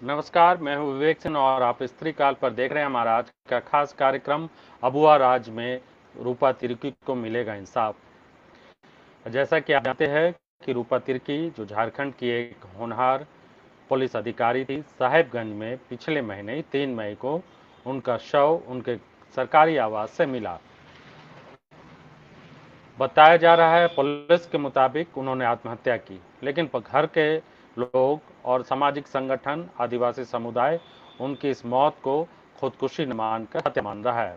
नमस्कार, मैं हूं विवेक सिंह और आप स्त्री काल पर देख रहे हैं हमारा आज का खास कार्यक्रम अबुआ राज में रूपा तिर्की को मिलेगा इंसाफ। जैसा कि आप जानते हैं कि रूपा तिर्की जो झारखंड की एक होनहार पुलिस अधिकारी थी, साहेबगंज में पिछले महीने 3 मई को उनका शव उनके सरकारी आवास से मिला। बताया जा रहा है पुलिस के मुताबिक उन्होंने आत्महत्या की, लेकिन घर के लोग और सामाजिक संगठन आदिवासी समुदाय उनकी इस मौत को खुदकुशी न मानकर हत्या मान रहा है।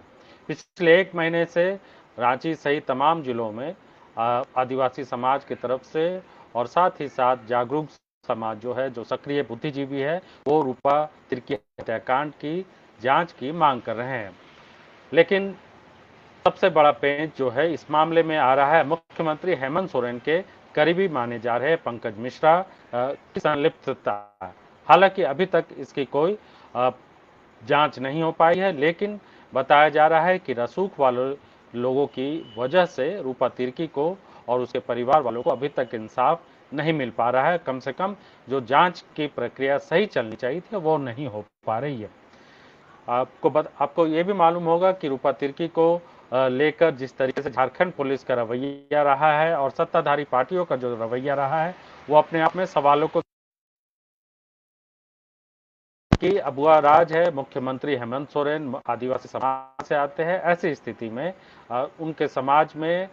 पिछले 1 महीने से रांची सहित तमाम जिलों में आदिवासी समाज की तरफ से और साथ ही साथ जागरूक समाज जो है, जो सक्रिय बुद्धिजीवी है, वो रूपा तिर्की हत्याकांड की जांच की मांग कर रहे हैं। लेकिन सबसे बड़ा पेंच जो है इस मामले में आ रहा है मुख्यमंत्री हेमंत सोरेन के करीबी माने जा रहे पंकज मिश्रा की संलिप्तता। हालांकि अभी तक इसकी कोई जांच नहीं हो पाई है, लेकिन बताया जा रहा है कि रसूख वाले लोगों की वजह से रूपा तिर्की को और उसके परिवार वालों को अभी तक इंसाफ नहीं मिल पा रहा है। कम से कम जो जांच की प्रक्रिया सही चलनी चाहिए थी वो नहीं हो पा रही है। आपको ये भी मालूम होगा कि रूपा तिर्की को लेकर जिस तरीके से झारखंड पुलिस का रवैया रहा है और सत्ताधारी पार्टियों का जो रवैया रहा है, वो अपने आप में सवालों को कि अबुआ राज है, मुख्यमंत्री हेमंत सोरेन आदिवासी समाज से आते हैं। ऐसी स्थिति में उनके समाज में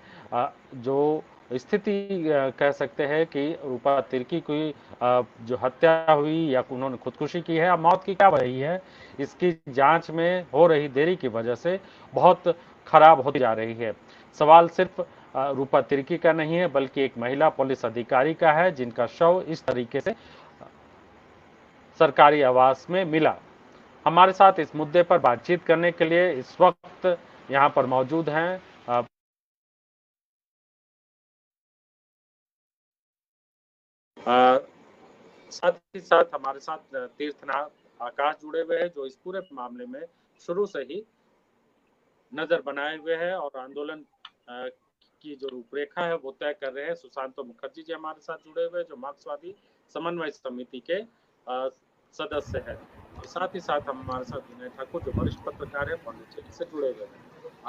जो स्थिति कह सकते हैं कि रूपा तिर्की की जो हत्या हुई या उन्होंने खुदकुशी की है, मौत की क्या वजह है, इसकी जांच में हो रही देरी की वजह से बहुत खराब होती जा रही है। सवाल सिर्फ रूपा तिर्की का नहीं है, बल्कि एक महिला पुलिस अधिकारी का है जिनका शव इस तरीके से सरकारी आवास में मिला। हमारे साथ इस मुद्दे पर बातचीत करने के लिए इस वक्त यहाँ पर मौजूद हैं साथ ही साथ हमारे साथ तीर्थनाथ आकाश जुड़े हुए हैं, जो इस पूरे मामले में शुरू से ही नजर बनाए हुए हैं और आंदोलन की जो रूपरेखा है वो तय कर रहे हैं। सुशांतो मुखर्जी जी हमारे साथ जुड़े हुए हैं, जो मार्क्सवादी समन्वय समिति के सदस्य है। और साथ ही साथ हमारे साथ विनय ठाकुर जो वरिष्ठ पत्रकार है, पांडिचेरी से जुड़े हुए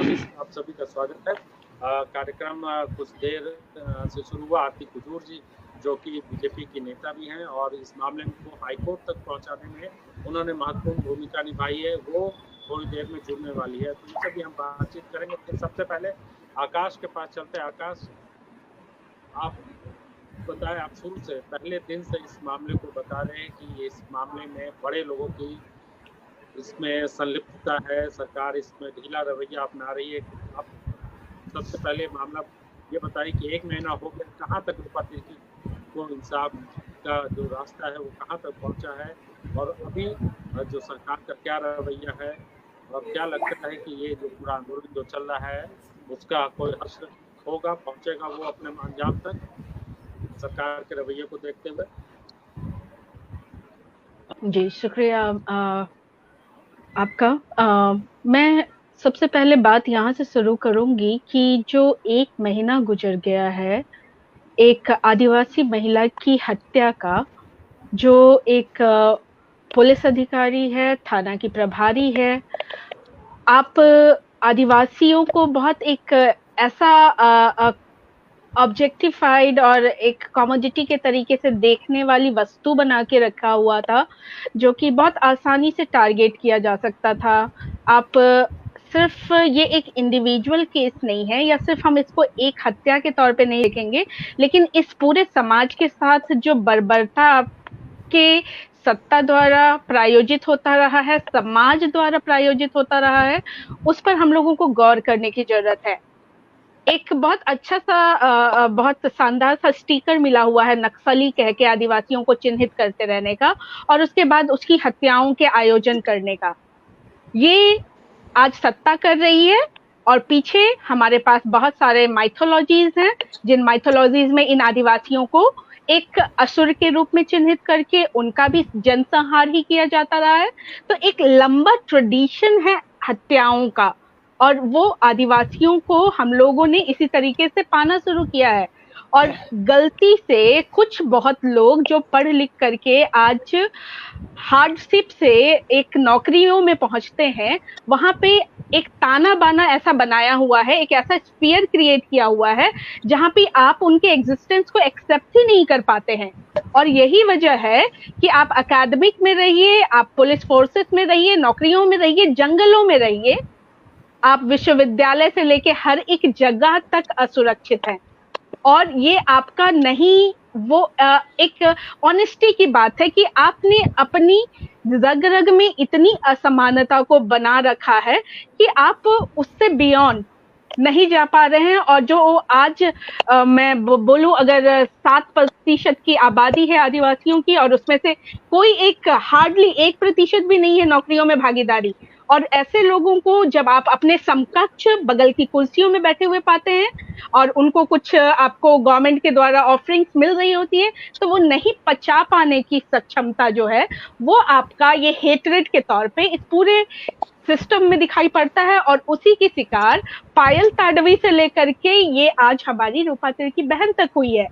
हैं। आप सभी का स्वागत है। कार्यक्रम कुछ देर से शुरू हुआ। आरती कुजूर जी जो कि बीजेपी की नेता भी हैं और इस मामले को हाईकोर्ट तक पहुंचाने में उन्होंने महत्वपूर्ण भूमिका निभाई है, वो थोड़ी देर में जुड़ने वाली है, तो इनसे भी हम बातचीत करेंगे। लेकिन सबसे पहले आकाश के पास चलते हैं। आकाश, आप बताएं, आप शुरू से पहले दिन से इस मामले को बता रहे हैं कि इस मामले में बड़े लोगों की इसमें संलिप्तता है, सरकार इसमें ढीला रवैया अपना रही है। आप सबसे पहले मामला ये बताइए कि 1 महीना हो गया, कहाँ तक रूपा तिर्की को इंसाफ का जो रास्ता है वो कहाँ तक पहुँचा है, और अभी जो सरकार का क्या रवैया है, और क्या लगता है कि ये जो पूरा आंदोलन जो चल रहा है उसका कोई हश्र होगा, पहुँचेगा वो अपने अंजाम तक सरकार के रवैये को देखते हुए? जी, शुक्रिया आपका। मैं सबसे पहले बात यहाँ से शुरू करूँगी कि जो 1 महीना गुजर गया है, एक आदिवासी महिला की हत्या का, जो एक पुलिस अधिकारी है, थाना की प्रभारी है। आप आदिवासियों को बहुत एक ऐसा ऑब्जेक्टिफाइड और एक कमोडिटी के तरीके से देखने वाली वस्तु बना के रखा हुआ था, जो कि बहुत आसानी से टारगेट किया जा सकता था। आप सिर्फ ये एक इंडिविजुअल केस नहीं है, या सिर्फ हम इसको एक हत्या के तौर पे नहीं देखेंगे, लेकिन इस पूरे समाज के साथ जो बर्बरता के सत्ता द्वारा प्रायोजित होता रहा है, समाज द्वारा प्रायोजित होता रहा है, उस पर हम लोगों को गौर करने की जरूरत है। एक बहुत अच्छा सा बहुत शानदार सा स्टिकर मिला हुआ है नक्सली कह के आदिवासियों को चिन्हित करते रहने का, और उसके बाद उसकी हत्याओं के आयोजन करने का। ये आज सत्ता कर रही है, और पीछे हमारे पास बहुत सारे माइथोलॉजीज हैं, जिन माइथोलॉजीज में इन आदिवासियों को एक असुर के रूप में चिन्हित करके उनका भी जनसंहार ही किया जाता रहा है। तो एक लंबा ट्रेडिशन है हत्याओं का, और वो आदिवासियों को हम लोगों ने इसी तरीके से पाना शुरू किया है। और गलती से कुछ बहुत लोग जो पढ़ लिख करके आज हार्डशिप से एक नौकरियों में पहुंचते हैं, वहां पे एक ताना बाना ऐसा बनाया हुआ है, एक ऐसा स्फीयर क्रिएट किया हुआ है जहां पे आप उनके एग्जिस्टेंस को एक्सेप्ट ही नहीं कर पाते हैं। और यही वजह है कि आप अकादमिक में रहिए, आप पुलिस फोर्सेस में रहिए, नौकरियों में रहिए, जंगलों में रहिए, आप विश्वविद्यालय से लेके हर एक जगह तक असुरक्षित हैं। और ये आपका नहीं, वो एक ऑनेस्टी की बात है कि आपने अपनी रग रग में इतनी असमानता को बना रखा है कि आप उससे बियॉन्ड नहीं जा पा रहे हैं। और जो आज मैं बोलूं, अगर 7% की आबादी है आदिवासियों की, और उसमें से कोई एक हार्डली 1% भी नहीं है नौकरियों में भागीदारी, और ऐसे लोगों को जब आप अपने समकक्ष बगल की कुर्सियों में बैठे हुए पाते हैं और उनको कुछ आपको गवर्नमेंट के द्वारा ऑफरिंग्स मिल रही होती है, तो वो नहीं पचा पाने की सक्षमता जो है वो आपका ये हेट्रेड के तौर पे इस पूरे सिस्टम में दिखाई पड़ता है। और उसी की शिकार पायल ताडवी से लेकर के ये आज हमारी रूपा तिर्की बहन तक हुई है।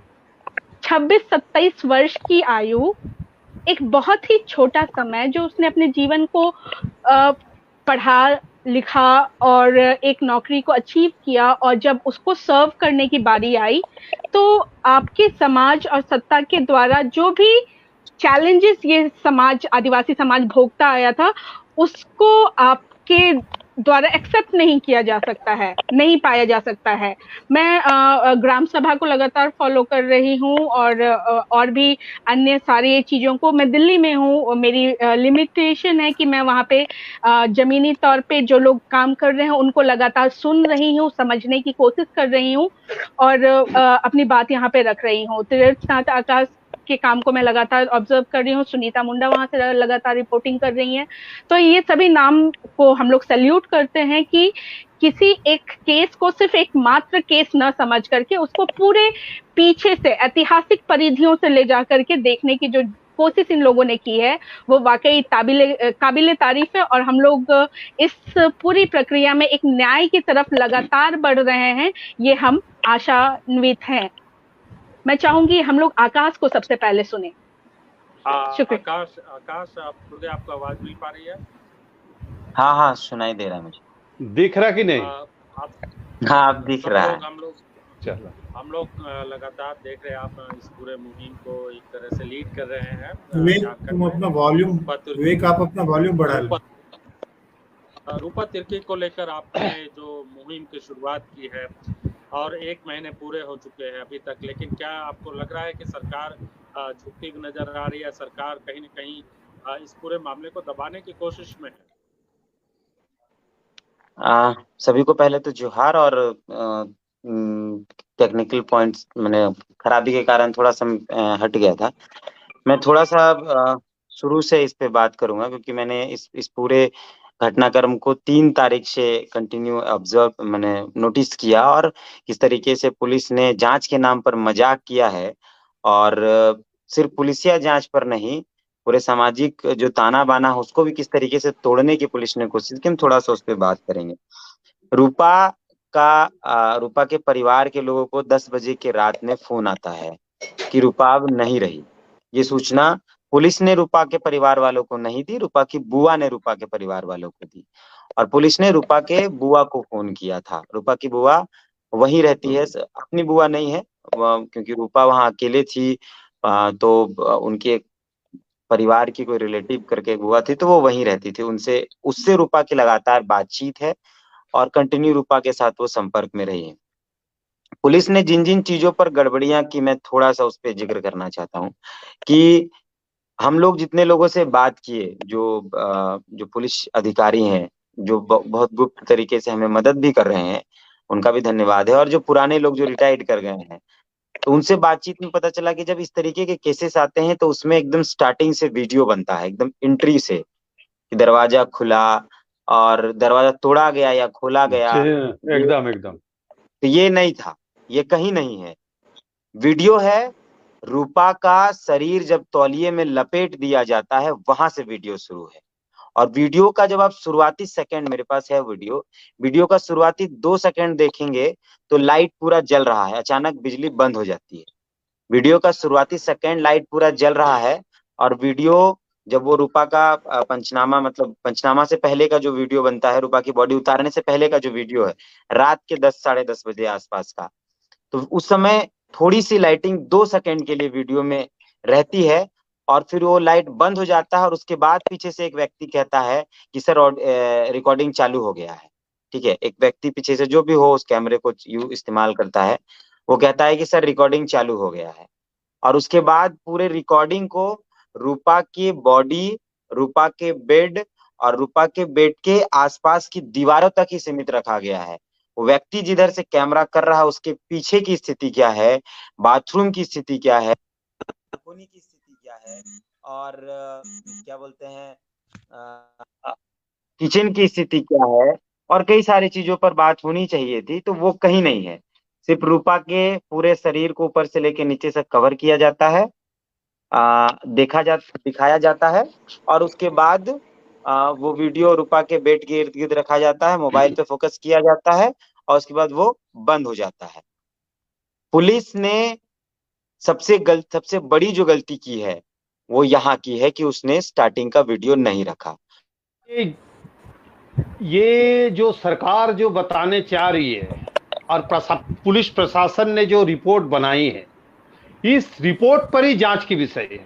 26-27 वर्ष की आयु, एक बहुत ही छोटा समय जो उसने अपने जीवन को पढ़ा लिखा और एक नौकरी को अचीव किया, और जब उसको सर्व करने की बारी आई तो आपके समाज और सत्ता के द्वारा जो भी चैलेंजेस ये समाज, आदिवासी समाज भोगता आया था, उसको आपके द्वारा एक्सेप्ट नहीं किया जा सकता है, नहीं पाया जा सकता है। मैं ग्राम सभा को लगातार फॉलो कर रही हूँ और भी अन्य सारी चीजों को। मैं दिल्ली में हूँ, मेरी लिमिटेशन है कि मैं वहाँ पे जमीनी तौर पे जो लोग काम कर रहे हैं उनको लगातार सुन रही हूँ, समझने की कोशिश कर रही हूँ और अपनी बात यहाँ पे रख रही हूँ। तीर्थनाथ आकाश के काम को मैं लगातार ऑब्जर्व कर रही हूँ, सुनीता मुंडा वहां से लगातार रिपोर्टिंग कर रही हैं। तो ये सभी नाम को हम लोग सैल्यूट करते हैं कि किसी एक केस को सिर्फ एक मात्र केस न समझ करके उसको पूरे पीछे से ऐतिहासिक परिधियों से ले जा करके देखने की जो कोशिश इन लोगों ने की है वो वाकई काबिले तारीफ है। और हम लोग इस पूरी प्रक्रिया में एक न्याय की तरफ लगातार बढ़ रहे हैं, ये हम आशान्वित हैं। मैं चाहूंगी हम लोग आकाश को सबसे पहले सुने। शुक्रिया। आकाश आपको आवाज मिल पा रही है? हाँ हाँ सुनाई दे रहा है मुझे। दिख रहा कि नहीं? हाँ आप दिख रहा है। हम लोग लगातार देख रहे हैं, आप इस पूरे मुहिम को एक तरह से लीड कर रहे हैं। तुम अपना वॉल्यूम, विवेक आप अपना वॉल्यूम बढ़ा लो। रूपा तिर्की को लेकर आपने जो मुहिम की शुरुआत की है और 1 महीने पूरे हो चुके हैं अभी तक, लेकिन क्या आपको लग रहा है कि सरकार झुकती नजर आ रही है? सरकार कहीं न कहीं इस पूरे मामले को दबाने की कोशिश में है? सभी को पहले तो जोहार। और टेक्निकल पॉइंट्स मैंने खराबी के कारण थोड़ा सा हट गया था। मैं थोड़ा सा शुरू से इस पे बात करूंगा क्योंकि मैंने इस पूरे घटनाक्रम को 3 तारीख से कंटिन्यू ऑब्जर्व मैंने नोटिस किया और किस तरीके से पुलिस ने जांच के नाम पर मजाक किया है। और सिर्फ पुलिसिया जांच पर नहीं, पूरे सामाजिक जो ताना बाना है उसको भी किस तरीके से तोड़ने की पुलिस ने कोशिश की। हम थोड़ा सा उस पर बात करेंगे। रूपा के परिवार के लोगों को 10 बजे के रात में फोन आता है कि रूपा अब नहीं रही। ये सूचना पुलिस ने रूपा के परिवार वालों को नहीं दी, रूपा की बुआ ने रूपा के परिवार वालों को दी। और पुलिस ने रूपा के बुआ को फोन किया था। रूपा की बुआ वहीं रहती है, अपनी बुआ नहीं है क्योंकि रूपा वहां अकेले थी, तो उनके परिवार की कोई रिलेटिव करके बुआ थी तो वो वहीं रहती थी। उससे रूपा की लगातार बातचीत है और कंटिन्यू रूपा के साथ वो संपर्क में रही है। पुलिस ने जिन जिन चीजों पर गड़बड़ियां की मैं थोड़ा सा उस पर जिक्र करना चाहता हूँ कि हम लोग जितने लोगों से बात किए, जो पुलिस अधिकारी हैं जो बहुत गुप्त तरीके से हमें मदद भी कर रहे हैं, उनका भी धन्यवाद है। और जो पुराने लोग जो रिटायर्ड कर गए हैं, तो उनसे बातचीत में पता चला कि जब इस तरीके के केसेस आते हैं तो उसमें एकदम स्टार्टिंग से वीडियो बनता है, एकदम एंट्री से कि दरवाजा खुला और दरवाजा तोड़ा गया या खोला गया। एकदम तो ये नहीं था, ये कहीं नहीं है। वीडियो है रूपा का शरीर जब तौलिए में लपेट दिया जाता है, वहां से वीडियो शुरू है। और वीडियो का जब आप शुरुआती सेकंड, मेरे पास है वीडियो का शुरुआती 2 सेकंड देखेंगे तो लाइट पूरा जल रहा है, अचानक बिजली बंद हो जाती है। वीडियो का शुरुआती सेकंड लाइट पूरा जल रहा है, और वीडियो जब वो रूपा का पंचनामा, मतलब पंचनामा से पहले का जो वीडियो बनता है, रूपा की बॉडी उतारने से पहले का जो वीडियो है, रात के 10 साढ़े 10 बजे आसपास का, तो उस समय थोड़ी सी लाइटिंग 2 सेकंड के लिए वीडियो में रहती है, और फिर वो लाइट बंद हो जाता है, और उसके बाद पीछे से एक व्यक्ति कहता है कि सर रिकॉर्डिंग चालू हो गया है। ठीक है, एक व्यक्ति पीछे से, जो भी हो उस कैमरे को इस्तेमाल करता है, वो कहता है कि सर रिकॉर्डिंग चालू हो गया है। और उसके बाद पूरे रिकॉर्डिंग को रूपा की बॉडी, रूपा के बेड और रूपा के बेड के आसपास की दीवारों तक ही सीमित रखा गया है। वो व्यक्ति जिधर से कैमरा कर रहा है उसके पीछे की स्थिति क्या है, बाथरूम की स्थिति क्या है, बालकनी की स्थिति क्या है, और क्या बोलते हैं किचन की स्थिति क्या है, और कई सारी चीजों पर बात होनी चाहिए थी, तो वो कहीं नहीं है। सिर्फ रूपा के पूरे शरीर को ऊपर से लेके नीचे तक कवर किया जाता है, दिखाया जाता है, और उसके बाद वो वीडियो रूपा के बेड के इर्द गिर्द रखा जाता है, मोबाइल पे फोकस किया जाता है, और उसके बाद वो बंद हो जाता है। पुलिस ने सबसे बड़ी जो गलती की है वो यहाँ की है कि उसने स्टार्टिंग का वीडियो नहीं रखा। ये जो सरकार जो बताने चाह रही है और पुलिस प्रशासन ने जो रिपोर्ट बनाई है, इस रिपोर्ट पर ही जांच की विषय है।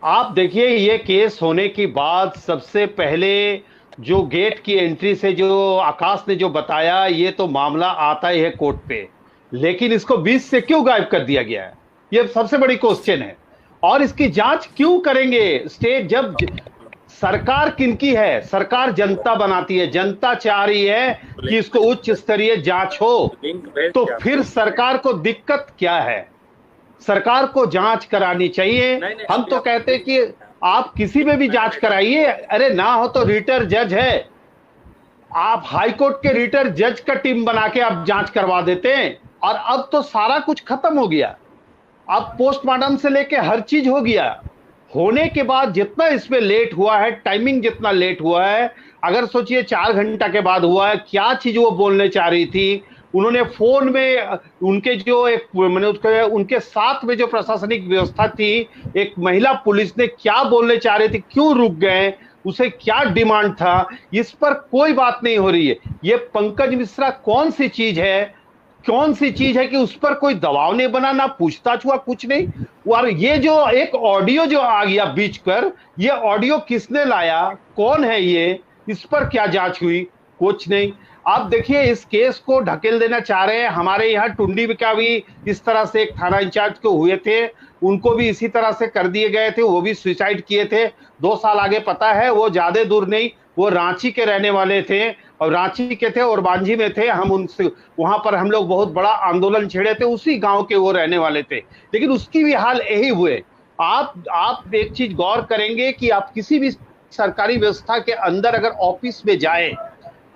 आप देखिए, ये केस होने के बाद सबसे पहले जो गेट की एंट्री से जो आकाश ने जो बताया, ये तो मामला आता ही है कोर्ट पे, लेकिन इसको बीच से क्यों गायब कर दिया गया है, ये सबसे बड़ी क्वेश्चन है। और इसकी जांच क्यों करेंगे स्टेट, जब सरकार किनकी है? सरकार जनता बनाती है, जनता चाह रही है कि इसको उच्च स्तरीय जांच हो, तो फिर सरकार को दिक्कत क्या है? सरकार को जांच करानी चाहिए। हम तो कहते हैं कि आप किसी में भी जांच कराइए, अरे ना हो तो रिटर जज है, आप हाई कोर्ट के रिटर जज का टीम बना के आप जांच करवा देते हैं। और अब तो सारा कुछ खत्म हो गया, अब पोस्टमार्टम से लेके हर चीज हो गया। होने के बाद जितना इसमें लेट हुआ है, टाइमिंग जितना लेट हुआ है, अगर सोचिए 4 घंटा के बाद हुआ है, क्या चीज वो बोलने चाह रही थी, उन्होंने फोन में उनके जो एक मैंने उनके साथ में जो प्रशासनिक व्यवस्था थी, एक महिला पुलिस ने क्या बोलने चाह रही थी, क्यों रुक गए, उसे क्या डिमांड था, इस पर कोई बात नहीं हो रही है। ये पंकज मिश्रा कौन सी चीज है कि उस पर कोई दबाव नहीं बना, ना पूछताछ हुआ, कुछ नहीं। और ये जो एक ऑडियो जो आ गया बीच पर, ये ऑडियो किसने लाया, कौन है ये, इस पर क्या जांच हुई, कुछ नहीं। आप देखिए, इस केस को ढकेल देना चाह रहे हैं। हमारे यहाँ टुंडी का भी इस तरह से एक थाना इंचार्ज को हुए थे, उनको भी इसी तरह से कर दिए गए थे, वो भी सुसाइड किए थे। 2 साल आगे पता है, वो ज्यादा दूर नहीं, वो रांची के रहने वाले थे, और रांची के थे और बांझी में थे। हम उनसे वहां पर हम लोग बहुत बड़ा आंदोलन छेड़े थे, उसी गांव के वो रहने वाले थे, लेकिन उसकी भी हाल यही हुए। आप एक चीज गौर करेंगे कि आप किसी भी सरकारी व्यवस्था के अंदर अगर ऑफिस में जाए,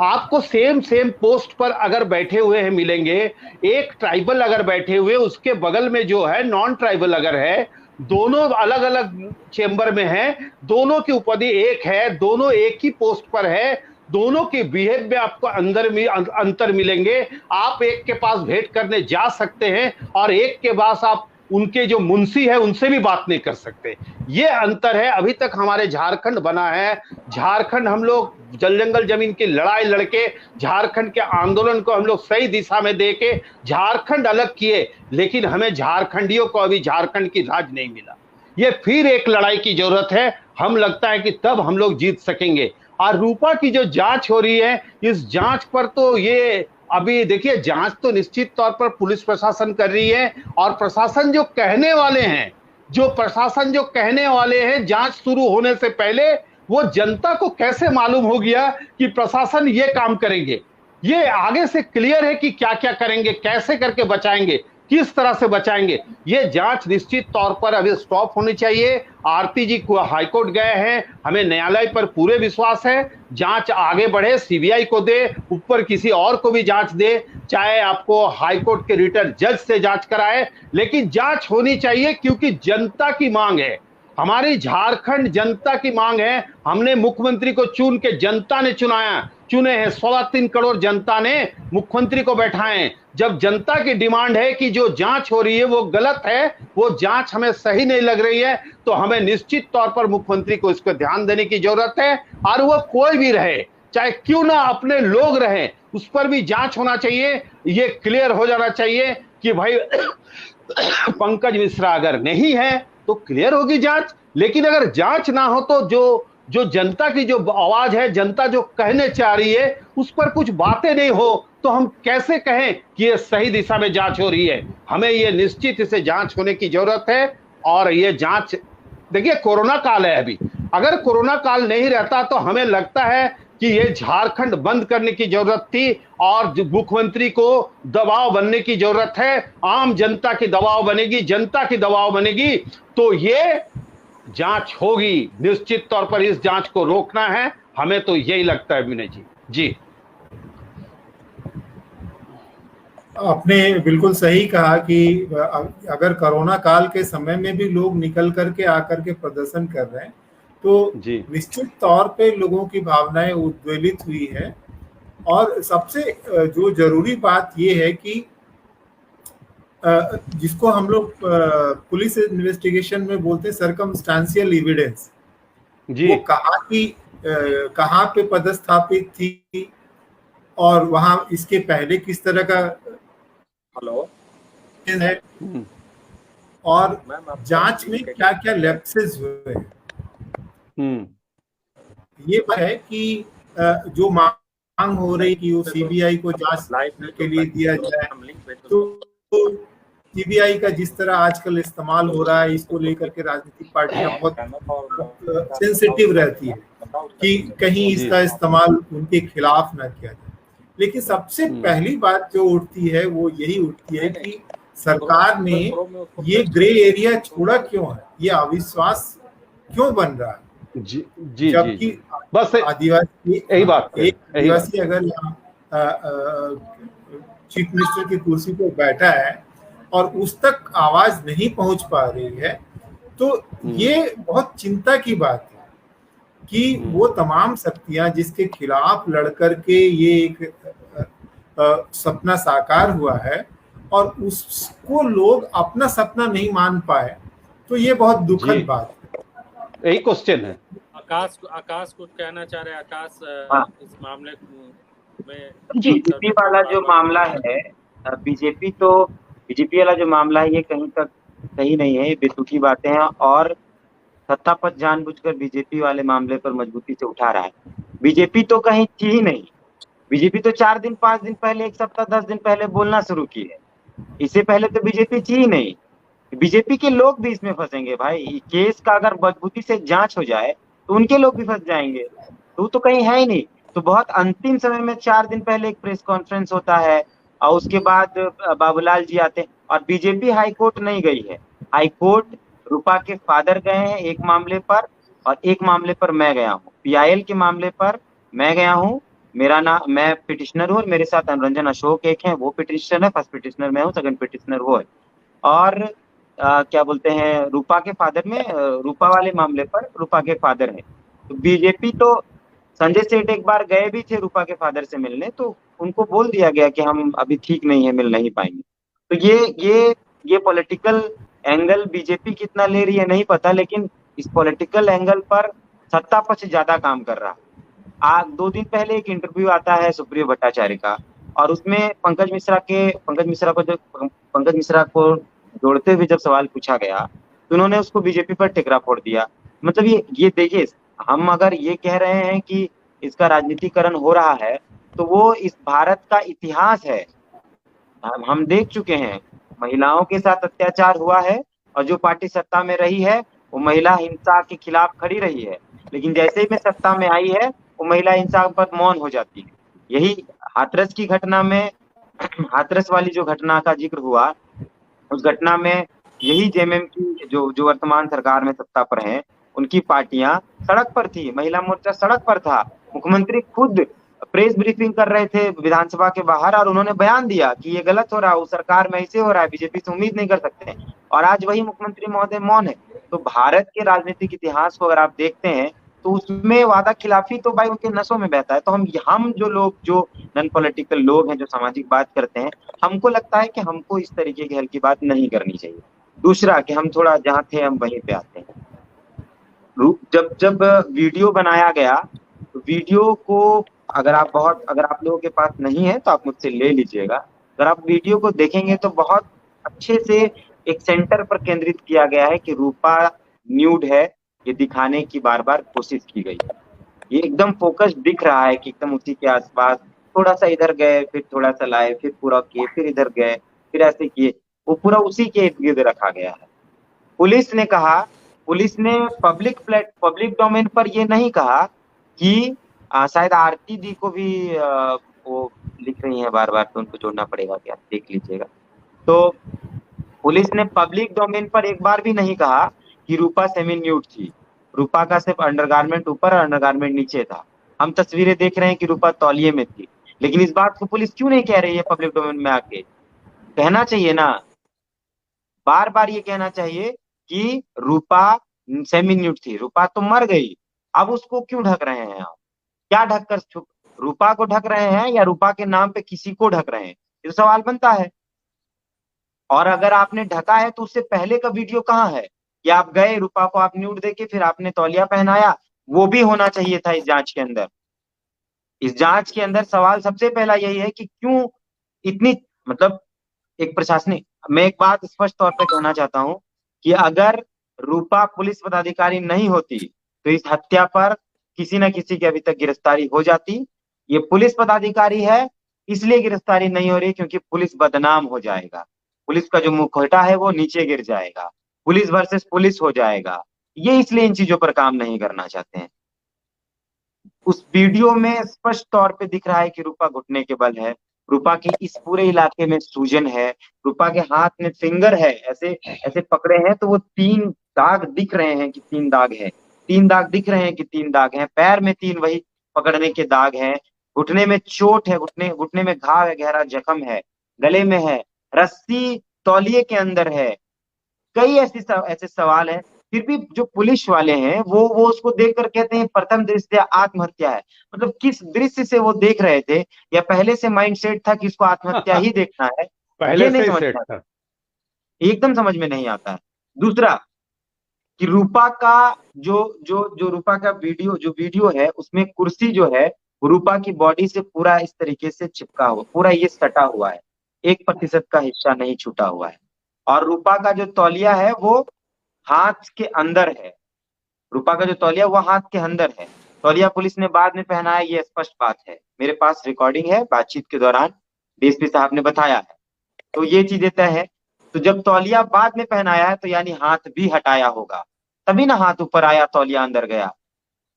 आपको सेम पोस्ट पर अगर बैठे हुए हैं मिलेंगे, एक ट्राइबल अगर बैठे हुए, उसके बगल में जो है नॉन ट्राइबल अगर है, दोनों अलग अलग चेंबर में हैं, दोनों की उपाधि एक है, दोनों एक ही पोस्ट पर है, दोनों के बिहेव में आपको अंतर मिलेंगे। आप एक के पास भेंट करने जा सकते हैं और एक के पास आप उनके जो मुंशी है उनसे भी बात नहीं कर सकते। ये अंतर है। अभी तक हमारे झारखंड बना है, झारखंड हम लोग जल जंगल जमीन की लड़ाई लड़के, झारखंड के आंदोलन को हम लोग सही दिशा में देके झारखंड अलग किए, लेकिन हमें झारखंडियों को अभी झारखंड की राज नहीं मिला। ये फिर एक लड़ाई की जरूरत है, हम लगता है कि तब हम लोग जीत सकेंगे। और रूपा की जो जांच हो रही है, इस जांच पर तो ये अभी देखिए, जांच तो निश्चित तौर पर पुलिस प्रशासन कर रही है, और प्रशासन जो कहने वाले हैं जांच शुरू होने से पहले, वो जनता को कैसे मालूम हो गया कि प्रशासन ये काम करेंगे? ये आगे से क्लियर है कि क्या क्या करेंगे, कैसे करके बचाएंगे, किस तरह से बचाएंगे। ये जांच निश्चित तौर पर अभी स्टॉप होनी चाहिए। आरती जी को हाईकोर्ट गए हैं, हमें न्यायालय पर पूरे विश्वास है, जांच आगे बढ़े, सीबीआई को दे, ऊपर किसी और को भी जांच दे, चाहे आपको हाईकोर्ट के रिटर जज से जांच कराए, लेकिन जांच होनी चाहिए, क्योंकि जनता की मांग है। हमारी झारखंड जनता की मांग है। हमने मुख्यमंत्री को चुन के, जनता ने चुने हैं, 3.25 करोड़ जनता ने मुख्यमंत्री को बैठाए हैं। जब जनता की डिमांड है कि जो जांच हो रही है वो गलत है, वो जांच हमें सही नहीं लग रही है, तो हमें निश्चित तौर पर मुख्यमंत्री को इस पर ध्यान देने की जरूरत है। और वो कोई भी रहे, चाहे क्यों ना अपने लोग रहे, उस पर भी जांच होना चाहिए। ये क्लियर हो जाना चाहिए कि भाई पंकज मिश्रा अगर नहीं है तो क्लियर होगी जांच। लेकिन अगर जांच ना हो तो जो जनता की जो आवाज है, जनता जो कहने चाह रही है, उस पर कुछ बातें नहीं हो तो हम कैसे कहें कि ये सही दिशा में जांच हो रही है। हमें ये निश्चित इसे जांच होने की जरूरत है। और ये जांच, देखिए कोरोना काल है अभी, अगर कोरोना काल नहीं रहता तो हमें लगता है कि ये झारखंड बंद करने की जरूरत थी और मुख्यमंत्री को दबाव बनने की जरूरत है। आम जनता की दबाव बनेगी, जनता की दबाव बनेगी तो ये जांच होगी। निश्चित तौर पर इस जांच को रोकना है, हमें तो यही लगता है विनय जी। जी, आपने बिल्कुल सही कहा कि अगर कोरोना काल के समय में भी लोग निकल करके आकर के प्रदर्शन कर रहे हैं तो निश्चित तौर पे लोगों की भावनाएं उद्वेलित हुई है। और सबसे जो जरूरी बात ये है कि जिसको हम लोग पुलिस इन्वेस्टिगेशन में बोलते हैं सर्कमस्टांशियल एविडेंस, वो कहाँ पे पदस्थापित थी और वहां इसके पहले किस तरह का है और जांच में क्या क्या लैप्सेस हुए हैं। ये है कि जो मांग हो रही कि वो सीबीआई को जांच के लिए दिया जाए, तो सीबीआई का जिस तरह आजकल इस्तेमाल हो रहा है, इसको लेकर के राजनीतिक पार्टियां बहुत सेंसिटिव रहती है कि कहीं इसका इस्तेमाल उनके खिलाफ ना किया जाए। लेकिन सबसे पहली बात जो उठती है वो यही उठती है कि सरकार ने ये ग्रे एरिया छोड़ा क्यों है, ये अविश्वास क्यों बन रहा है। जबकि बस आदिवासी यही बात, आदिवासी अगर यहाँ चीफ मिनिस्टर की कुर्सी पर बैठा है और उस तक आवाज नहीं पहुंच पा रही है, तो ये बहुत चिंता की बात है कि वो तमाम शक्तियां जिसके खिलाफ लड़कर के ये एक सपना साकार हुआ है और उसको लोग अपना सपना नहीं मान पाए, तो ये बहुत दुखद बात है। यही क्वेश्चन है। आकाश कुछ कहना चाह रहे हैं। आकाश, इस मामले में बीजेपी वाला जो मामला है, बीजेपी वाला जो मामला है, ये कहीं तक सही नहीं है, ये बेतुकी बातें हैं और सत्तापक्ष जानबूझकर बीजेपी वाले मामले पर मजबूती से उठा रहा है। बीजेपी तो कहीं थी ही नहीं। बीजेपी तो 4 दिन 5 दिन पहले, 1 सप्ताह 10 दिन पहले बोलना शुरू की है। इससे पहले तो बीजेपी थी ही नहीं। बीजेपी के लोग भी इसमें फंसेंगे भाई। केस का अगर मजबूती से जांच हो जाए तो उनके लोग भी फंस जाएंगे। तो कहीं है ही नहीं। तो बहुत अंतिम समय में 4 दिन पहले एक प्रेस कॉन्फ्रेंस होता है और उसके बाद बाबूलाल जी आते हैं। और बीजेपी हाईकोर्ट नहीं गई है। हाईकोर्ट रूपा के फादर गए हैं एक मामले पर और एक मामले पर मैं गया हूँ। पीआईएल के मामले पर मैं गया हूँ, मैं पिटिशनर हूँ, मेरे साथ अनुरंजन अशोक एक है, वो पिटिशनर है, फर्स्ट पिटिशनर मैं हूँ, सेकंड पिटिशनर वो है। और क्या बोलते हैं, रूपा के फादर में, रूपा वाले मामले पर रूपा के फादर है। तो बीजेपी तो संजय सेठ एक बार गए भी थे रूपा के फादर से मिलने, तो उनको बोल दिया गया कि हम अभी ठीक नहीं है, मिल नहीं पाएंगे। तो ये पॉलिटिकल एंगल बीजेपी कितना ले रही है नहीं पता, लेकिन इस पॉलिटिकल एंगल पर सत्ता पक्ष ज्यादा काम कर रहा है। 2 दिन पहले एक इंटरव्यू आता है सुप्रियो भट्टाचार्य का और उसमें पंकज मिश्रा को जोड़ते हुए जब सवाल पूछा गया तो उन्होंने उसको बीजेपी पर टिकरा फोड़ दिया। मतलब ये देखिए, हम अगर ये कह रहे हैं कि इसका राजनीतिकरण हो रहा है तो वो इस भारत का इतिहास है। हम देख चुके हैं महिलाओं के साथ अत्याचार हुआ है और जो पार्टी सत्ता में रही है वो महिला हिंसा के खिलाफ खड़ी रही है, लेकिन जैसे ही में सत्ता में आई है वो महिला हिंसा पर मौन हो जाती है। यही हाथरस की घटना में, हाथरस वाली जो घटना का जिक्र हुआ, उस घटना में यही जेएमएम की जो वर्तमान सरकार में सत्ता पर है उनकी पार्टियां सड़क पर थी, महिला मोर्चा सड़क पर था। मुख्यमंत्री खुद प्रेस ब्रीफिंग कर रहे थे विधानसभा के बाहर और उन्होंने बयान दिया कि ये गलत हो रहा है, उस सरकार में ऐसे हो रहा है, बीजेपी से उम्मीद नहीं कर सकते। और आज वही मुख्यमंत्री महोदय मौन है। तो भारत के राजनीतिक इतिहास को अगर आप देखते हैं तो उसमें वादा खिलाफी तो भाई उनके नसों में बहता है। तो हम जो लोग, जो नॉन पॉलिटिकल लोग हैं, जो सामाजिक बात करते हैं, हमको लगता है कि हमको इस तरीके की हल्की बात नहीं करनी चाहिए। दूसरा कि हम थोड़ा जहाँ थे हम वहीं पे आते हैं। जब जब वीडियो बनाया गया तो वीडियो को अगर आप लोगों के पास नहीं है तो आप मुझसे ले लीजिएगा। अगर आप वीडियो को देखेंगे तो बहुत अच्छे से एक सेंटर पर केंद्रित किया गया है कि रूपा न्यूड है, ये दिखाने की बार बार कोशिश की गई है। ये एकदम फोकस दिख रहा है कि एकदम उसी के आसपास, थोड़ा सा इधर गए फिर थोड़ा सा लाए फिर पूरा किए फिर इधर गए फिर ऐसे किए, वो पूरा उसी के इर्द गिर्द रखा गया है। पुलिस ने पब्लिक डोमेन पर ये नहीं कहा कि शायद आरती दी को भी वो लिख रही है बार बार, तो उनको जोड़ना पड़ेगा, क्या देख लीजिएगा। तो पुलिस ने पब्लिक डोमेन पर एक बार भी नहीं कहा कि रूपा सेमी न्यूड थी। रूपा का सिर्फ अंडरगारमेंट ऊपर और अंडरगारमेंट नीचे था। हम तस्वीरें देख रहे हैं कि रूपा तौलिए में थी, लेकिन इस बात को पुलिस क्यों नहीं कह रही है पब्लिक डोमेन में आके? कहना चाहिए ना, बार बार ये कहना चाहिए कि रूपा सेमी न्यूड थी। रूपा तो मर गई, अब उसको क्यों ढक रहे हैं आप? क्या ढक कर, रूपा को ढक रहे हैं या रूपा के नाम पे किसी को ढक रहे हैं? ये तो सवाल बनता है। और अगर आपने ढका है तो उससे पहले का वीडियो कहाँ है कि आप गए रूपा को आप न्यूड देके फिर आपने तौलिया पहनाया? वो भी होना चाहिए था इस जांच के अंदर। इस जांच के अंदर सवाल सबसे पहला यही है कि क्यों इतनी, मतलब एक प्रशासनिक, मैं एक बात स्पष्ट तौर पे कहना चाहता हूं कि अगर रूपा पुलिस पदाधिकारी नहीं होती तो इस हत्या पर किसी न किसी की अभी तक गिरफ्तारी हो जाती। ये पुलिस पदाधिकारी है इसलिए गिरफ्तारी नहीं हो रही क्योंकि पुलिस बदनाम हो जाएगा, पुलिस का जो मुखौटा है वो नीचे गिर जाएगा, पुलिस वर्सेस पुलिस हो जाएगा। ये इसलिए इन चीजों पर काम नहीं करना चाहते हैं। उस वीडियो में स्पष्ट तौर पे दिख रहा है कि रूपा घुटने के बल है, रूपा के इस पूरे इलाके में सूजन है, रूपा के हाथ में फिंगर है, ऐसे ऐसे पकड़े हैं तो वो 3 दाग दिख रहे हैं कि 3 दाग है, 3 दाग दिख रहे हैं कि 3 दाग हैं, पैर में 3 वही पकड़ने के दाग हैं, घुटने में चोट है, घुटने घुटने में घाव है, गहरा जख्म है, गले में है, रस्सी तौलिए के अंदर है। कई ऐसे सवाल हैं, फिर भी जो पुलिस वाले हैं वो उसको देख कर कहते हैं प्रथम दृष्टया आत्महत्या है। मतलब किस दृश्य से वो देख रहे थे, या पहले से माइंडसेट था कि इसको आत्महत्या ही देखना है? पहले ये नहीं से समझ सेट में आता, था। एकदम समझ में नहीं आता है। दूसरा कि रूपा का जो जो जो रूपा का जो वीडियो है उसमें कुर्सी जो है वो रूपा की बॉडी से पूरा इस तरीके से चिपका हुआ, पूरा ये सटा हुआ है, 1% का हिस्सा नहीं छूटा हुआ है। और रूपा का जो तौलिया है वो हाथ के अंदर है, रूपा का जो तौलिया वो हाथ के अंदर है। तौलिया पुलिस ने बाद में पहनाया, ये स्पष्ट बात है, मेरे पास रिकॉर्डिंग है, बातचीत के दौरान डीएसपी साहब ने बताया है, तो ये चीजें तय है। तो जब तौलिया बाद में पहनाया है तो यानी हाथ भी हटाया होगा, तभी ना हाथ ऊपर आया तौलिया अंदर गया।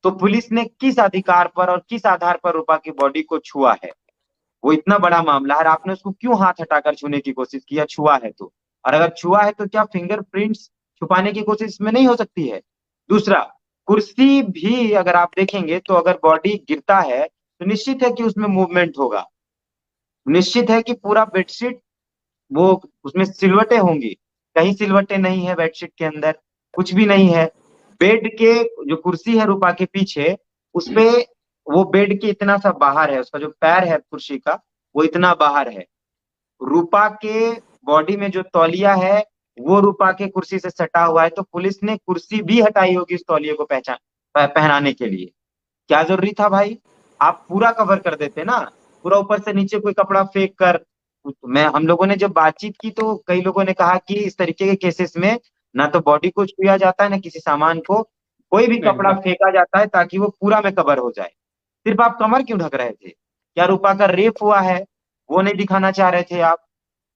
तो पुलिस ने किस अधिकार पर और किस आधार पर रूपा की बॉडी को छुआ है? वो इतना बड़ा मामला है, आपने उसको क्यों हाथ हटाकर छूने की कोशिश किया छुआ है तो? और अगर छुआ है तो क्या फिंगरप्रिंट्स छुपाने की कोशिश में नहीं हो सकती है? दूसरा, कुर्सी भी अगर आप देखेंगे तो अगर बॉडी गिरता है तो निश्चित है कि उसमें मूवमेंट होगा, निश्चित है कि पूरा बेडशीट वो उसमें सिलवटें होंगी, कहीं सिलवटें नहीं है बेडशीट के अंदर, कुछ भी नहीं है। बेड के जो कुर्सी है रूपा के पीछे, उसपे वो बेड के इतना सा बाहर है, उसका जो पैर है कुर्सी का वो इतना बाहर है। रूपा के बॉडी में जो तौलिया है वो रूपा के कुर्सी से सटा हुआ है, तो पुलिस ने कुर्सी भी हटाई होगी इस तौलिए को पहनाने के लिए। क्या जरूरी था भाई? आप पूरा कवर कर देते ना, पूरा ऊपर से नीचे कोई कपड़ा फेंक कर। हम लोगों ने जब बातचीत की तो कई लोगों ने कहा कि इस तरीके के केसेस में ना तो बॉडी को छुआ जाता है ना किसी सामान को, कोई भी कपड़ा एकदम। फेंका जाता है ताकि वो पूरा में कवर हो जाए। सिर्फ आप कमर क्यों ढक रहे थे? क्या रूपा का रेप हुआ है वो नहीं दिखाना चाह रहे थे आप?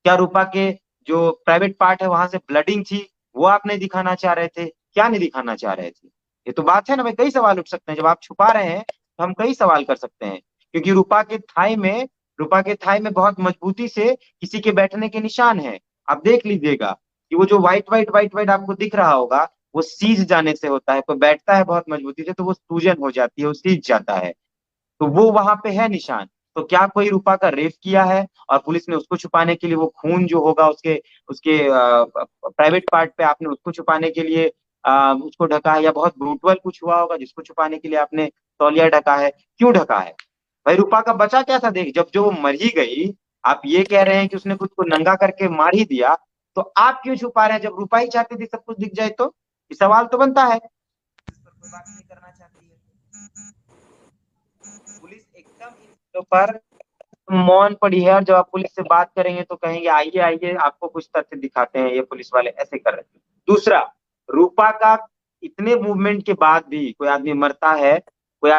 क्या रूपा के जो प्राइवेट पार्ट है वहां से ब्लडिंग थी वो आप नहीं दिखाना चाह रहे थे? क्या नहीं दिखाना चाह रहे थे? ये तो बात है ना भाई, कई सवाल उठ सकते हैं जब आप छुपा रहे हैं, तो हम कई सवाल कर सकते हैं। क्योंकि रूपा के थाई में बहुत मजबूती से किसी के बैठने के निशान है। आप देख लीजिएगा कि वो जो व्हाइट आपको दिख रहा होगा वो सीज जाने से होता है, कोई बैठता है बहुत मजबूती से तो वो सूजन हो जाती है, वो सीज जाता है, तो वो वहां पे है निशान। तो क्या कोई रूपा का रेप किया है और पुलिस ने उसको छुपाने के लिए वो खून जो होगा उसके उसके प्राइवेट पार्ट पे आपने उसको छुपाने के लिए उसको ढका है, या बहुत ब्रूटल कुछ हुआ होगा जिसको छुपाने के लिए आपने तौलिया ढका है। क्यों ढका है भाई? रूपा का बचा क्या था? देख, जब जो वो मर ही गई, आप ये कह रहे हैं कि उसने खुद को नंगा करके मार ही दिया, तो आप क्यों छुपा रहे हैं? जब रूपा ही चाहती थी सब कुछ दिख जाए तो ये सवाल तो बनता है। इस पर कोई बात नहीं करना चाहती है पुलिस, एकदम पर मौन पड़ी है। और जब आप पुलिस से बात करेंगे तो कहेंगे आइए आइए आपको कुछ तथ्य दिखाते हैं, ये पुलिस वाले ऐसे कर रहे थे। दूसरा, रूपा का इतने मूवमेंट के बाद भी कोई आदमी मरता है, कोई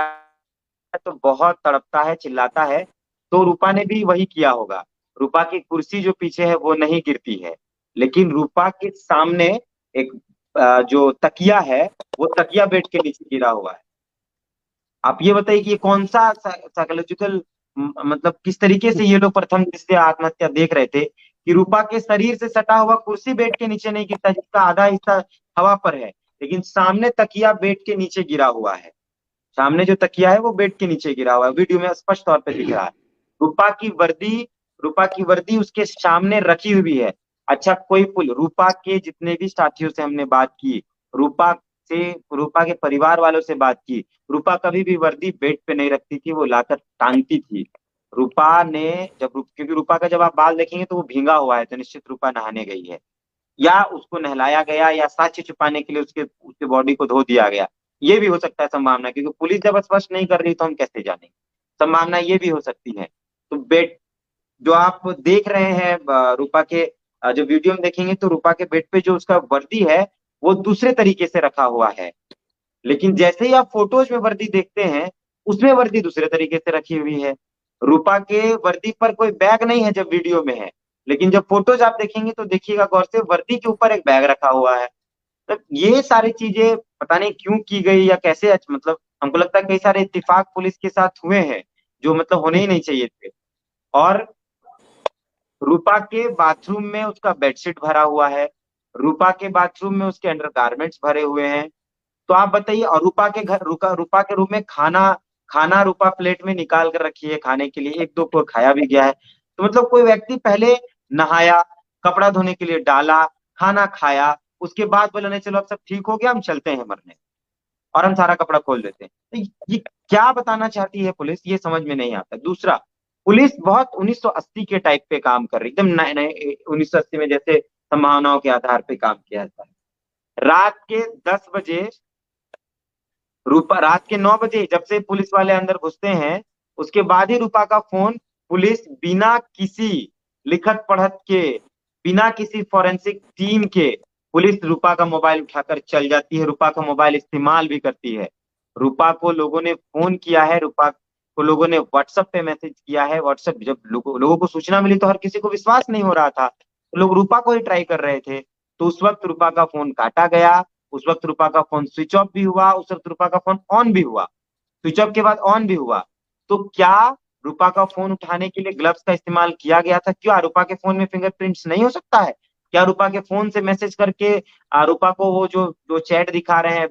तो बहुत तड़पता है, चिल्लाता है, तो रूपा ने भी वही किया होगा। रूपा की कुर्सी जो पीछे है वो नहीं गिरती है, लेकिन रूपा के सामने एक जो तकिया है वो तकिया बेड के नीचे गिरा हुआ है। आप ये बताइए कि ये कौन सा साइकोलॉजिकल, मतलब किस तरीके से ये लोग प्रथम दृष्टया आत्महत्या देख रहे थे कि रूपा के शरीर से सटा हुआ कुर्सी बेड के नीचे नहीं गिरता, जिसका आधा हिस्सा हवा पर है, लेकिन सामने तकिया बेड के नीचे गिरा हुआ है। सामने जो तकिया है वो बेड के नीचे गिरा हुआ है, वीडियो में स्पष्ट तौर पे दिख रहा है। रूपा की वर्दी उसके सामने रखी हुई है। अच्छा, कोई रूपा के जितने भी साथियों से हमने बात की, रूपा के परिवार वालों से बात की, रूपा कभी भी वर्दी बेड पे नहीं रखती थी, वो लाकर टांगती थी। रूपा ने क्योंकि रूपा का जब आप बाल देखेंगे तो वो भींगा हुआ है, तो निश्चित रूपा नहाने गई है, या उसको नहलाया गया, या साक्ष्य छुपाने के लिए उसके बॉडी को धो दिया गया। ये भी हो सकता है संभावना, क्योंकि पुलिस जब स्पष्ट नहीं कर रही तो हम कैसे जानेंगे। संभावना ये भी हो सकती है। तो बेड जो आप देख रहे हैं रूपा के जो वीडियो में देखेंगे तो रूपा के बेड पे जो उसका वर्दी है वो दूसरे तरीके से रखा हुआ है, लेकिन जैसे ही आप फोटोज में वर्दी देखते हैं उसमें वर्दी दूसरे तरीके से रखी हुई है। रूपा के वर्दी पर कोई बैग नहीं है जब वीडियो में है, लेकिन जब फोटोज आप देखेंगे तो देखिएगा गौर से, वर्दी के ऊपर एक बैग रखा हुआ है। तो ये सारी चीजें पता नहीं क्यों की गई या कैसे, मतलब हमको लगता है कई सारे इत्तेफाक पुलिस के साथ हुए हैं जो मतलब होने ही नहीं चाहिए थे। और रूपा के बाथरूम में उसका बेडशीट भरा हुआ है, रूपा के बाथरूम में उसके अंडरगारमेंट्स भरे हुए हैं। तो आप बताइए, और रूपा के रूम में खाना रूपा प्लेट में निकाल कर रखी है खाने के लिए, एक दो को खाया भी गया है। तो मतलब कोई व्यक्ति पहले नहाया, कपड़ा धोने के लिए डाला, खाना खाया, उसके बाद बोला नहीं चलो अब सब ठीक हो गया हम चलते हैं मरने, और हम सारा कपड़ा खोल देते हैं। तो ये क्या बताना चाहती है पुलिस, ये समझ में नहीं आता। दूसरा, पुलिस बहुत 1980 के टाइप पे काम कर रही, एकदम नए नए 1980 में जैसे संभावनाओं के आधार पे काम किया जाता है। रात के 10 बजे रात के 9 बजे जब से पुलिस वाले अंदर घुसते हैं, उसके बाद ही रूपा का फोन पुलिस बिना किसी लिखत पढ़त के, बिना किसी फॉरेंसिक टीम के, पुलिस रूपा का मोबाइल उठाकर चल जाती है, रूपा का मोबाइल इस्तेमाल भी करती है। रूपा को लोगों ने फोन किया है, रूपा को लोगों ने व्हाट्सएप पे मैसेज किया है। व्हाट्सएप जब लोगों को सूचना मिली तो हर किसी को विश्वास नहीं हो रहा था, लोग रूपा को ही ट्राई कर रहे थे। तो उस वक्त रूपा का फोन काटा गया, उस वक्त रूपा का फोन स्विच ऑफ भी हुआ, उस वक्त रूपा का फोन ऑन भी हुआ, स्विच ऑफ के बाद ऑन भी हुआ। तो क्या रूपा का फोन उठाने के लिए ग्लव्स का इस्तेमाल किया गया था? क्या रूपा के फोन में फिंगरप्रिंट्स नहीं हो सकता है? क्या रूपा के फोन से मैसेज करके रूपा को वो जो चैट दिखा रहे हैं,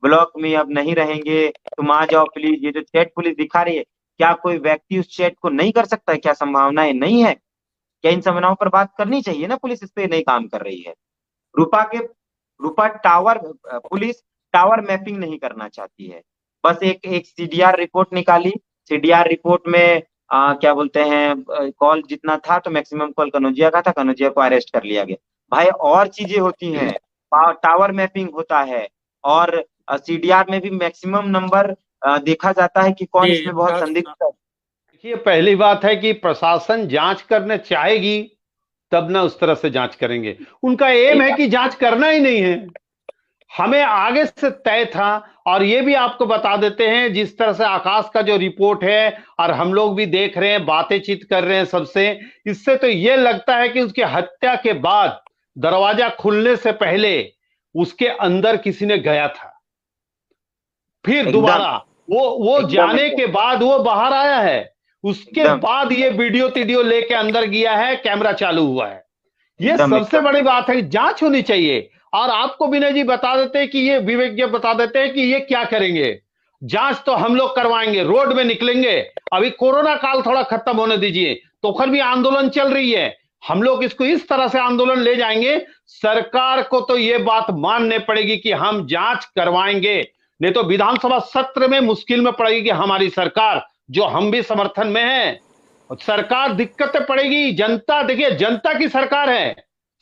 ब्लॉक मी अब नहीं रहेंगे, तुम आ जाओ प्लीज, ये जो चैट पुलिस दिखा रही है, क्या कोई व्यक्ति उस चैट को नहीं कर सकता है? क्या संभावनाएं नहीं है? क्या इन संभावनाओं पर बात करनी चाहिए ना? पुलिस इस पे नहीं काम कर रही है। पुलिस टावर मैपिंग नहीं करना चाहती है, बस एक सीडीआर रिपोर्ट निकाली। सीडीआर रिपोर्ट में क्या बोलते हैं, कॉल जितना था तो मैक्सिमम कॉल कनौजिया का था, कनौजिया को अरेस्ट कर लिया गया। भाई और चीजें होती हैं, टावर मैपिंग होता है, और सीडीआर में भी मैक्सिमम नंबर देखा जाता है कि कौन इसमें बहुत संदिग्ध है। देखिए, पहली बात है कि प्रशासन जांच करने चाहेगी तब ना उस तरह से जांच करेंगे, उनका एम है कि जांच करना ही नहीं है। हमें आगे से तय था, और ये भी आपको बता देते हैं, जिस तरह से आकाश का जो रिपोर्ट है और हम लोग भी देख रहे हैं, बातचीत कर रहे हैं सबसे, इससे तो ये लगता है कि उसकी हत्या के बाद दरवाजा खुलने से पहले उसके अंदर किसी ने गया था, फिर दोबारा वो जाने के बाद वो बाहर आया है, उसके बाद ये वीडियो लेके अंदर गया है, कैमरा चालू हुआ है। ये सबसे बड़ी बात है, जांच होनी चाहिए। और आपको विनय जी बता देते हैं कि ये विवेक जी बता देते हैं कि ये क्या करेंगे, जांच तो हम लोग करवाएंगे, रोड में निकलेंगे। अभी कोरोना काल थोड़ा खत्म होने दीजिए, तो फिर भी आंदोलन चल रही है, हम लोग इसको इस तरह से आंदोलन ले जाएंगे, सरकार को तो ये बात मानने पड़ेगी कि हम जांच करवाएंगे, नहीं तो विधानसभा सत्र में मुश्किल में पड़ेगी कि हमारी सरकार, जो हम भी समर्थन में है, सरकार दिक्कत पड़ेगी। जनता, देखिए जनता की सरकार है,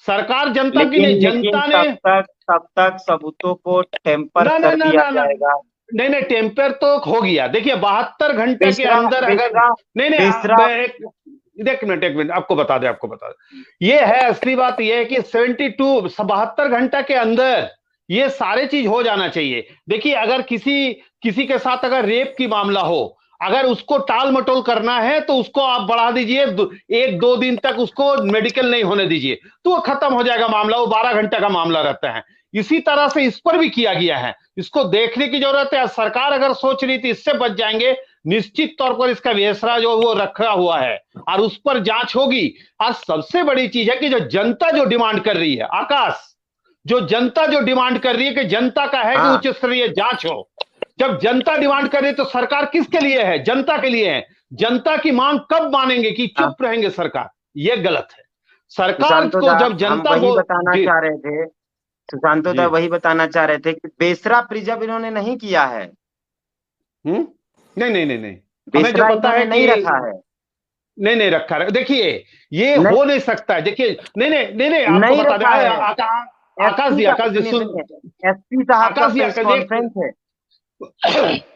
सरकार जनता की नहीं, जनता ने तब तक सबूतों को टेम्पर कर दिया जाएगा। नहीं, टेम्पर तो हो गया। देखिए 72 घंटे के अंदर अगर एक मिनट आपको बता दे, ये है असली बात, ये है कि 72 घंटा के अंदर ये सारे चीज हो जाना चाहिए। देखिए अगर किसी के साथ अगर रेप की मामला हो, अगर उसको टाल मटोल करना है तो उसको आप बढ़ा दीजिए, 1-2 दिन तक उसको मेडिकल नहीं होने दीजिए, तो वो खत्म हो जाएगा मामला, वो 12 घंटे का मामला रहता है। इसी तरह से इस पर भी किया गया है, इसको देखने की जरूरत है। सरकार अगर सोच रही थी इससे बच जाएंगे, निश्चित तौर पर इसका वेसरा जो वो रखा हुआ है और उस पर जांच होगी। और सबसे बड़ी चीज है कि जो जनता जो डिमांड कर रही है, आकाश, जो जनता जो डिमांड कर रही है कि जनता का है कि उच्च स्तरीय जांच हो। जब जनता डिमांड कर रही है तो सरकार किसके लिए है? जनता के लिए है। जनता की मांग कब मानेंगे कि चुप रहेंगे सरकार? ये गलत है। सरकार को जब जनता वही बताना चाह रहे थे, सुशांतोदा वही बताना चाह रहे थे कि बेसरा प्रिजर्व इन्होंने नहीं किया है। नहीं, हमें जो पता है नहीं रखा है, नहीं रखा है। देखिए ये हो नहीं सकता है। देखिए नहीं आपको बता दें, आकाश जी एसपी साहब का प्रेस कॉन्फ्रेंस है।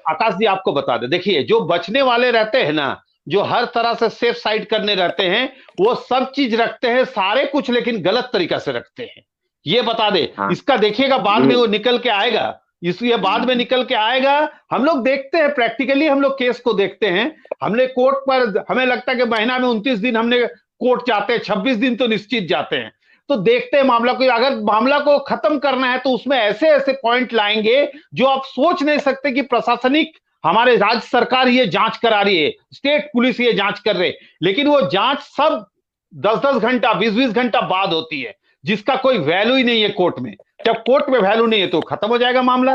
आकाश जी आपको बता दे, देखिए जो बचने वाले रहते हैं ना, जो हर तरह से सेफ साइड करने रहते हैं, वो सब चीज रखते हैं सारे कुछ, लेकिन गलत तरीका से रखते हैं, ये बता दे। इसका देखिएगा बाद में वो निकल के आएगा, इसलिए बाद में निकल के आएगा। हम लोग देखते हैं प्रैक्टिकली, हम लोग केस को देखते हैं। हमने कोर्ट पर, हमें लगता है कि महीना में 29 दिन हमने कोर्ट जाते हैं, 26 दिन तो निश्चित जाते हैं, तो देखते हैं मामला को। अगर मामला को खत्म करना है तो उसमें ऐसे ऐसे पॉइंट लाएंगे जो आप सोच नहीं सकते कि प्रशासनिक, हमारे राज्य सरकार ये जांच करा रही है, स्टेट पुलिस ये जांच कर रहे, लेकिन वो जांच सब 10-10 घंटा 20-20 घंटा बाद होती है, जिसका कोई वैल्यू ही नहीं है कोर्ट में। जब कोर्ट में वैल्यू नहीं है तो खत्म हो जाएगा मामला।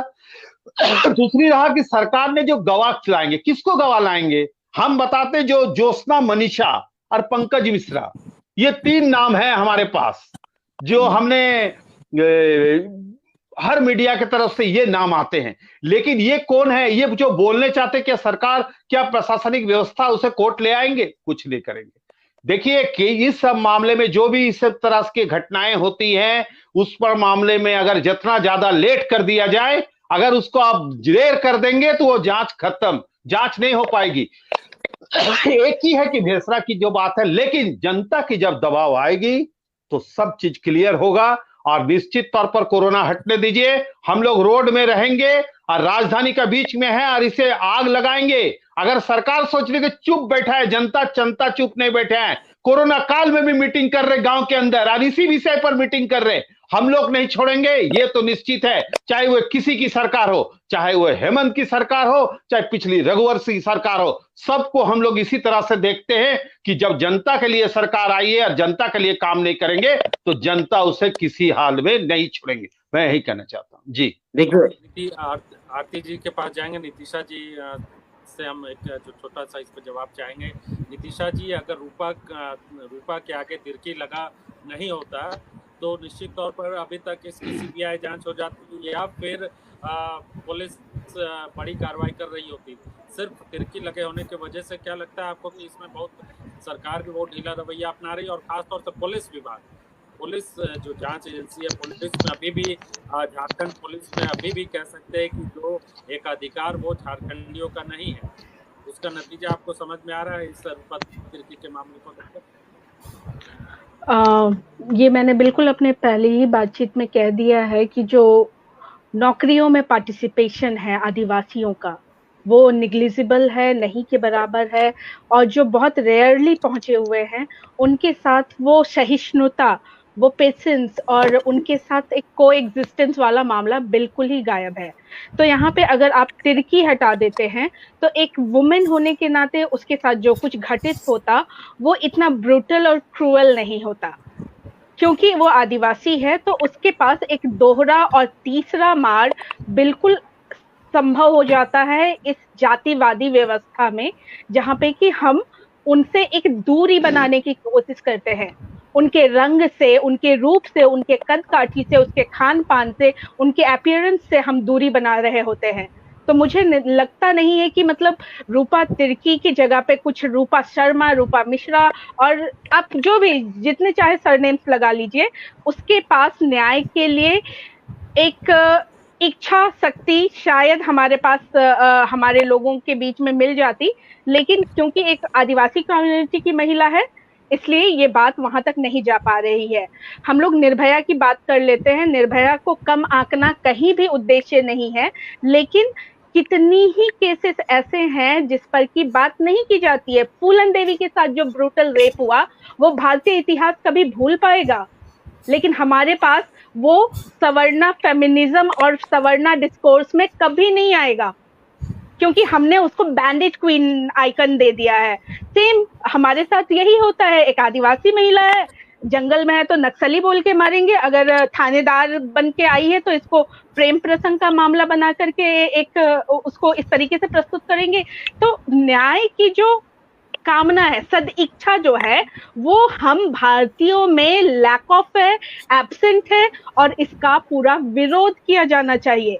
दूसरी रहा कि सरकार ने जो गवाह लाएंगे, किसको गवाह लाएंगे? हम बताते जो ज्योत्सना, मनीषा और पंकज मिश्रा, ये 3 नाम है हमारे पास, जो हमने हर मीडिया की तरफ से ये नाम आते हैं। लेकिन ये कौन है? ये जो बोलने चाहते क्या सरकार, क्या प्रशासनिक व्यवस्था उसे कोर्ट ले आएंगे? कुछ नहीं करेंगे। देखिए कि इस सब मामले में जो भी इस तरह की घटनाएं होती हैं, उस पर मामले में अगर जितना ज्यादा लेट कर दिया जाए, अगर उसको आप देर कर देंगे तो वो जांच खत्म, जांच नहीं हो पाएगी। एक ही है कि भेसरा की जो बात है, लेकिन जनता की जब दबाव आएगी तो सब चीज क्लियर होगा। और निश्चित तौर पर कोरोना हटने दीजिए, हम लोग रोड में रहेंगे और राजधानी का बीच में है और इसे आग लगाएंगे। अगर सरकार सोच रही है कि चुप बैठा है, जनता चुप नहीं बैठा है, कोरोना काल में भी मीटिंग कर रहे गांव के अंदर और इसी विषय पर मीटिंग कर रहे, हम लोग नहीं छोड़ेंगे, ये तो निश्चित है। चाहे वो किसी की सरकार हो, चाहे वो हेमंत की सरकार हो, चाहे पिछली रघुवंश की सरकार हो, सबको हम लोग इसी तरह से देखते हैं कि जब जनता के लिए सरकार आई है और जनता के लिए काम नहीं करेंगे तो जनता उसे किसी हाल में नहीं छोड़ेंगे। मैं यही कहना चाहता हूँ जी। देखिए आरती जी के पास जाएंगे, नीतिशा जी से हम एक जो छोटा सा इस पर जवाब चाहेंगे। नीतिशा जी, अगर रूपा के आगे तिरकी लगा नहीं होता तो निश्चित तौर पर अभी तक इसकी सीबीआई जांच हो जाती या फिर पुलिस बड़ी कार्रवाई कर रही होती। सिर्फ तिरकी लगे होने की वजह से क्या लगता है आपको कि इसमें बहुत सरकार भी बहुत ढीला रवैया अपना रही है? और खासतौर से पुलिस विभाग, पुलिस जो जांच एजेंसी है, पुलिस में अभी भी, झारखंड पुलिस में अभी भी कह सकते हैं कि जो एक अधिकार वो झारखंडियों का नहीं है, उसका नतीजा आपको समझ में आ रहा है इस रूपा तिर्की के मामले को देखकर? ये मैंने बिल्कुल अपने पहले ही बातचीत में कह दिया है कि जो नौकरियों में पार्टिसिपेशन है आदिवासियों का, वो निग्लिजिबल है, नहीं के बराबर है। और जो बहुत रेयरली पहुंचे हुए हैं, उनके साथ वो सहिष्णुता, वो पेशेंस और उनके साथ एक कोएग्जिस्टेंस वाला मामला बिल्कुल ही गायब है। तो यहाँ पे अगर आप तिरकी हटा देते हैं तो एक वुमेन होने के नाते उसके साथ जो कुछ घटित होता वो इतना ब्रूटल और क्रूअल नहीं होता, क्योंकि वो आदिवासी है। तो उसके पास एक दोहरा और तीसरा मार बिल्कुल संभव हो जाता है इस जातिवादी व्यवस्था में, जहाँ पे कि हम उनसे एक दूरी बनाने की कोशिश करते हैं। उनके रंग से, उनके रूप से, उनके कद काठी से, उसके खान पान से, उनके अपीयरेंस से हम दूरी बना रहे होते हैं। तो मुझे लगता नहीं है कि मतलब रूपा तिर्की की जगह पे कुछ रूपा शर्मा, रूपा मिश्रा और आप जो भी जितने चाहे सरनेम्स लगा लीजिए, उसके पास न्याय के लिए एक इच्छा शक्ति शायद हमारे पास हमारे लोगों के बीच में मिल जाती, लेकिन क्योंकि एक आदिवासी कम्युनिटी की महिला है इसलिए ये बात वहां तक नहीं जा पा रही है। हम लोग निर्भया की बात कर लेते हैं, निर्भया को कम आंकना कहीं भी उद्देश्य नहीं है, लेकिन कितनी ही केसेस ऐसे हैं जिस पर की बात नहीं की जाती है। फूलन देवी के साथ जो ब्रूटल रेप हुआ वो भारतीय इतिहास कभी भूल पाएगा, लेकिन हमारे पास वो सवर्णा फेमिनिज्म और सवर्णा डिस्कोर्स में कभी नहीं आएगा, क्योंकि हमने उसको बैंडेज क्वीन आइकन दे दिया है। सेम हमारे साथ यही होता है, एक आदिवासी महिला है, जंगल में है तो नक्सली बोल के मारेंगे, अगर थानेदार बन के आई है तो इसको प्रेम प्रसंग का मामला बना करके एक उसको इस तरीके से प्रस्तुत करेंगे। तो न्याय की जो कामना है, सद इच्छा जो है, वो हम भारतीयों में लैक ऑफ है, एब्सेंट है, और इसका पूरा विरोध किया जाना चाहिए।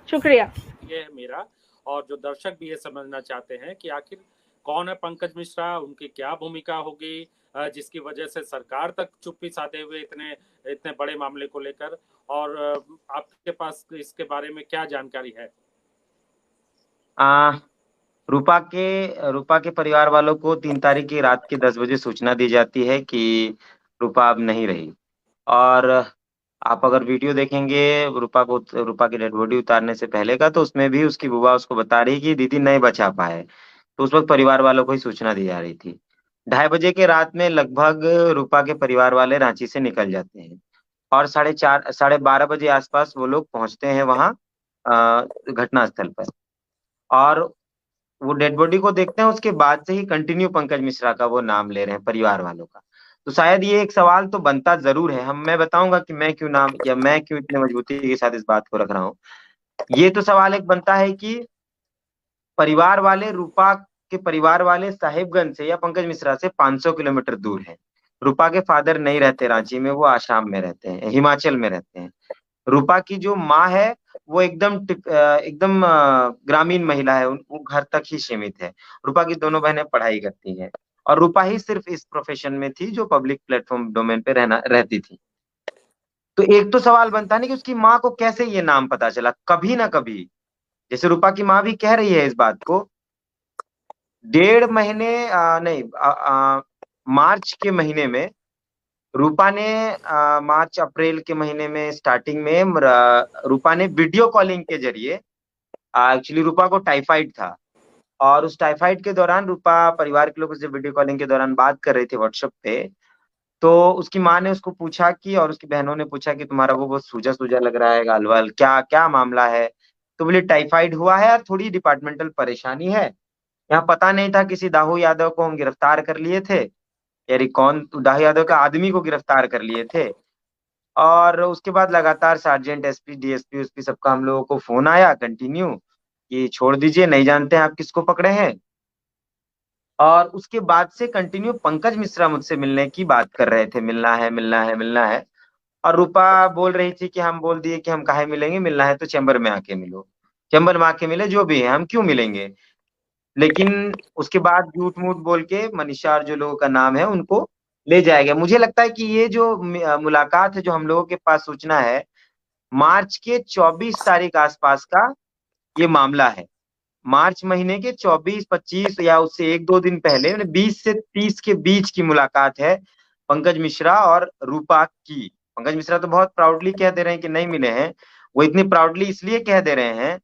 शुक्रिया। ये है मेरा, और जो दर्शक भी ये समझना चाहते हैं कि आखिर कौन है पंकज मिश्रा, उनकी क्या भूमिका होगी जिसकी वजह से सरकार तक चुप्पी साधे हुए इतने बड़े मामले को लेकर, और आपके पास इसके बारे में क्या जानकारी है? रूपा के परिवार वालों को 3 तारीख की रात के 10 बजे सूचना दी जाती है कि रूपा अब नहीं रही, और आप अगर वीडियो देखेंगे रूपा की डेड बॉडी उतारने से पहले का, तो उसमें भी उसकी बुआ उसको बता रही कि दीदी नहीं बचा पाए, तो उस वक्त परिवार वालों को ही सूचना दी जा रही थी। 2:30 बजे के रात में लगभग रूपा के परिवार वाले रांची से निकल जाते हैं, और 12:30 बजे आसपास वो लोग पहुंचते हैं वहां घटनास्थल पर, और वो डेड बॉडी को देखते हैं। उसके बाद से ही कंटिन्यू पंकज मिश्रा का वो नाम ले रहे हैं परिवार वालों का। तो शायद ये एक सवाल तो बनता जरूर है, मैं बताऊंगा कि मैं क्यों इतने मजबूती के साथ इस बात को रख रहा हूँ। ये तो सवाल एक बनता है कि रूपा के परिवार वाले साहिबगंज से या पंकज मिश्रा से 500 किलोमीटर दूर है। रूपा के फादर नहीं रहते रांची में, वो आसाम में रहते हैं, हिमाचल में रहते हैं। रूपा की जो माँ है वो एकदम ग्रामीण महिला है, वो घर तक ही सीमित है। रूपा की दोनों बहनें पढ़ाई करती हैं, और रूपा ही सिर्फ इस प्रोफेशन में थी जो पब्लिक प्लेटफॉर्म डोमेन पे रहती थी। तो एक तो सवाल बनता नहीं कि उसकी माँ को कैसे ये नाम पता चला, कभी ना कभी, जैसे रूपा की माँ भी कह रही है इस बात को, 1.5 महीने नहीं, मार्च के महीने में रूपा ने मार्च अप्रैल के महीने में स्टार्टिंग में रूपा ने वीडियो कॉलिंग के जरिए, एक्चुअली रूपा को टाइफाइड था, और उस टाइफाइड के दौरान रूपा परिवार के लोगों से वीडियो कॉलिंग के दौरान बात कर रही थी व्हाट्सएप पे। तो उसकी माँ ने उसको पूछा कि, और उसकी बहनों ने पूछा कि तुम्हारा वो बहुत सूजा सूजा लग रहा है गाल वाल, क्या क्या मामला है? तो बोले टाइफाइड हुआ है और थोड़ी डिपार्टमेंटल परेशानी है। यहाँ पता नहीं था, किसी दाऊ यादव को हम गिरफ्तार कर लिए थे, यानी कौन, दाऊ यादव का आदमी को गिरफ्तार कर लिए थे। और उसके बाद लगातार सार्जेंट, एसपी, डीएसपी, उसपी सबका हम लोगों को फोन आया कंटिन्यू कि छोड़ दीजिए, नहीं जानते हैं आप किसको पकड़े हैं। और उसके बाद से कंटिन्यू पंकज मिश्रा मुझसे मिलने की बात कर रहे थे, मिलना है मिलना है मिलना है। और रूपा बोल रही थी कि हम बोल दिए कि हम काहे मिलेंगे, मिलना है तो चैम्बर में आके मिलो, चैम्बर में आके मिले, जो भी है, हम क्यों मिलेंगे। लेकिन उसके बाद झूठ मूठ बोल के मनीषा और जो लोगों का नाम है उनको ले जाया गया। मुझे लगता है कि ये जो मुलाकात है, जो हम लोगों के पास सूचना है, मार्च के 24 तारीख आसपास का ये मामला है। मार्च महीने के 24-25 या उससे 1-2 दिन पहले, 20 से 30 के बीच की मुलाकात है पंकज मिश्रा और रूपा की। पंकज मिश्रा तो बहुत प्राउडली कह दे रहे हैं कि नहीं मिले हैं। वो इतनी प्राउडली इसलिए कह दे रहे हैं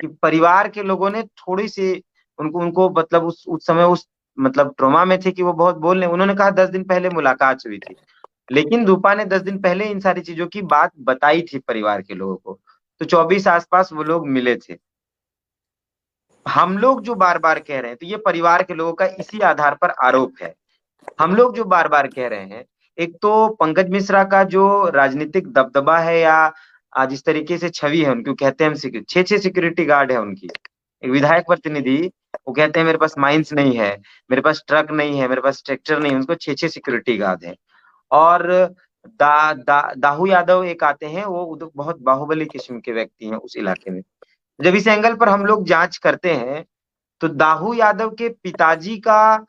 कि परिवार के लोगों ने थोड़ी सी उनको मतलब उस समय मतलब ट्रॉमा में थे कि वो बहुत बोलने, उन्होंने कहा 10 दिन पहले मुलाकात हुई थी, लेकिन रूपा ने 10 दिन पहले इन सारी चीजों की बात बताई थी परिवार के लोगों को। तो 24 आसपास वो लोग मिले थे। हम लोग जो बार बार कह रहे हैं, तो ये परिवार के लोगों का इसी आधार पर आरोप है। हम लोग जो बार बार कह रहे हैं, एक तो पंकज मिश्रा का जो राजनीतिक दबदबा है या जिस तरीके से छवि है उनकी, कहते हैं हम 6 सिक्योरिटी गार्ड है उनकी, एक विधायक प्रतिनिधि वो कहते हैं मेरे पास माइंस नहीं है, मेरे पास ट्रक नहीं है, मेरे पास ट्रैक्टर नहीं है, उनको 6-6 सिक्योरिटी गार्ड है। और दाहू यादव एक आते हैं, वो बहुत बाहुबली किस्म के व्यक्ति हैं उस इलाके में। जब इस एंगल पर हम लोग जांच करते हैं तो दाहू यादव के पिताजी का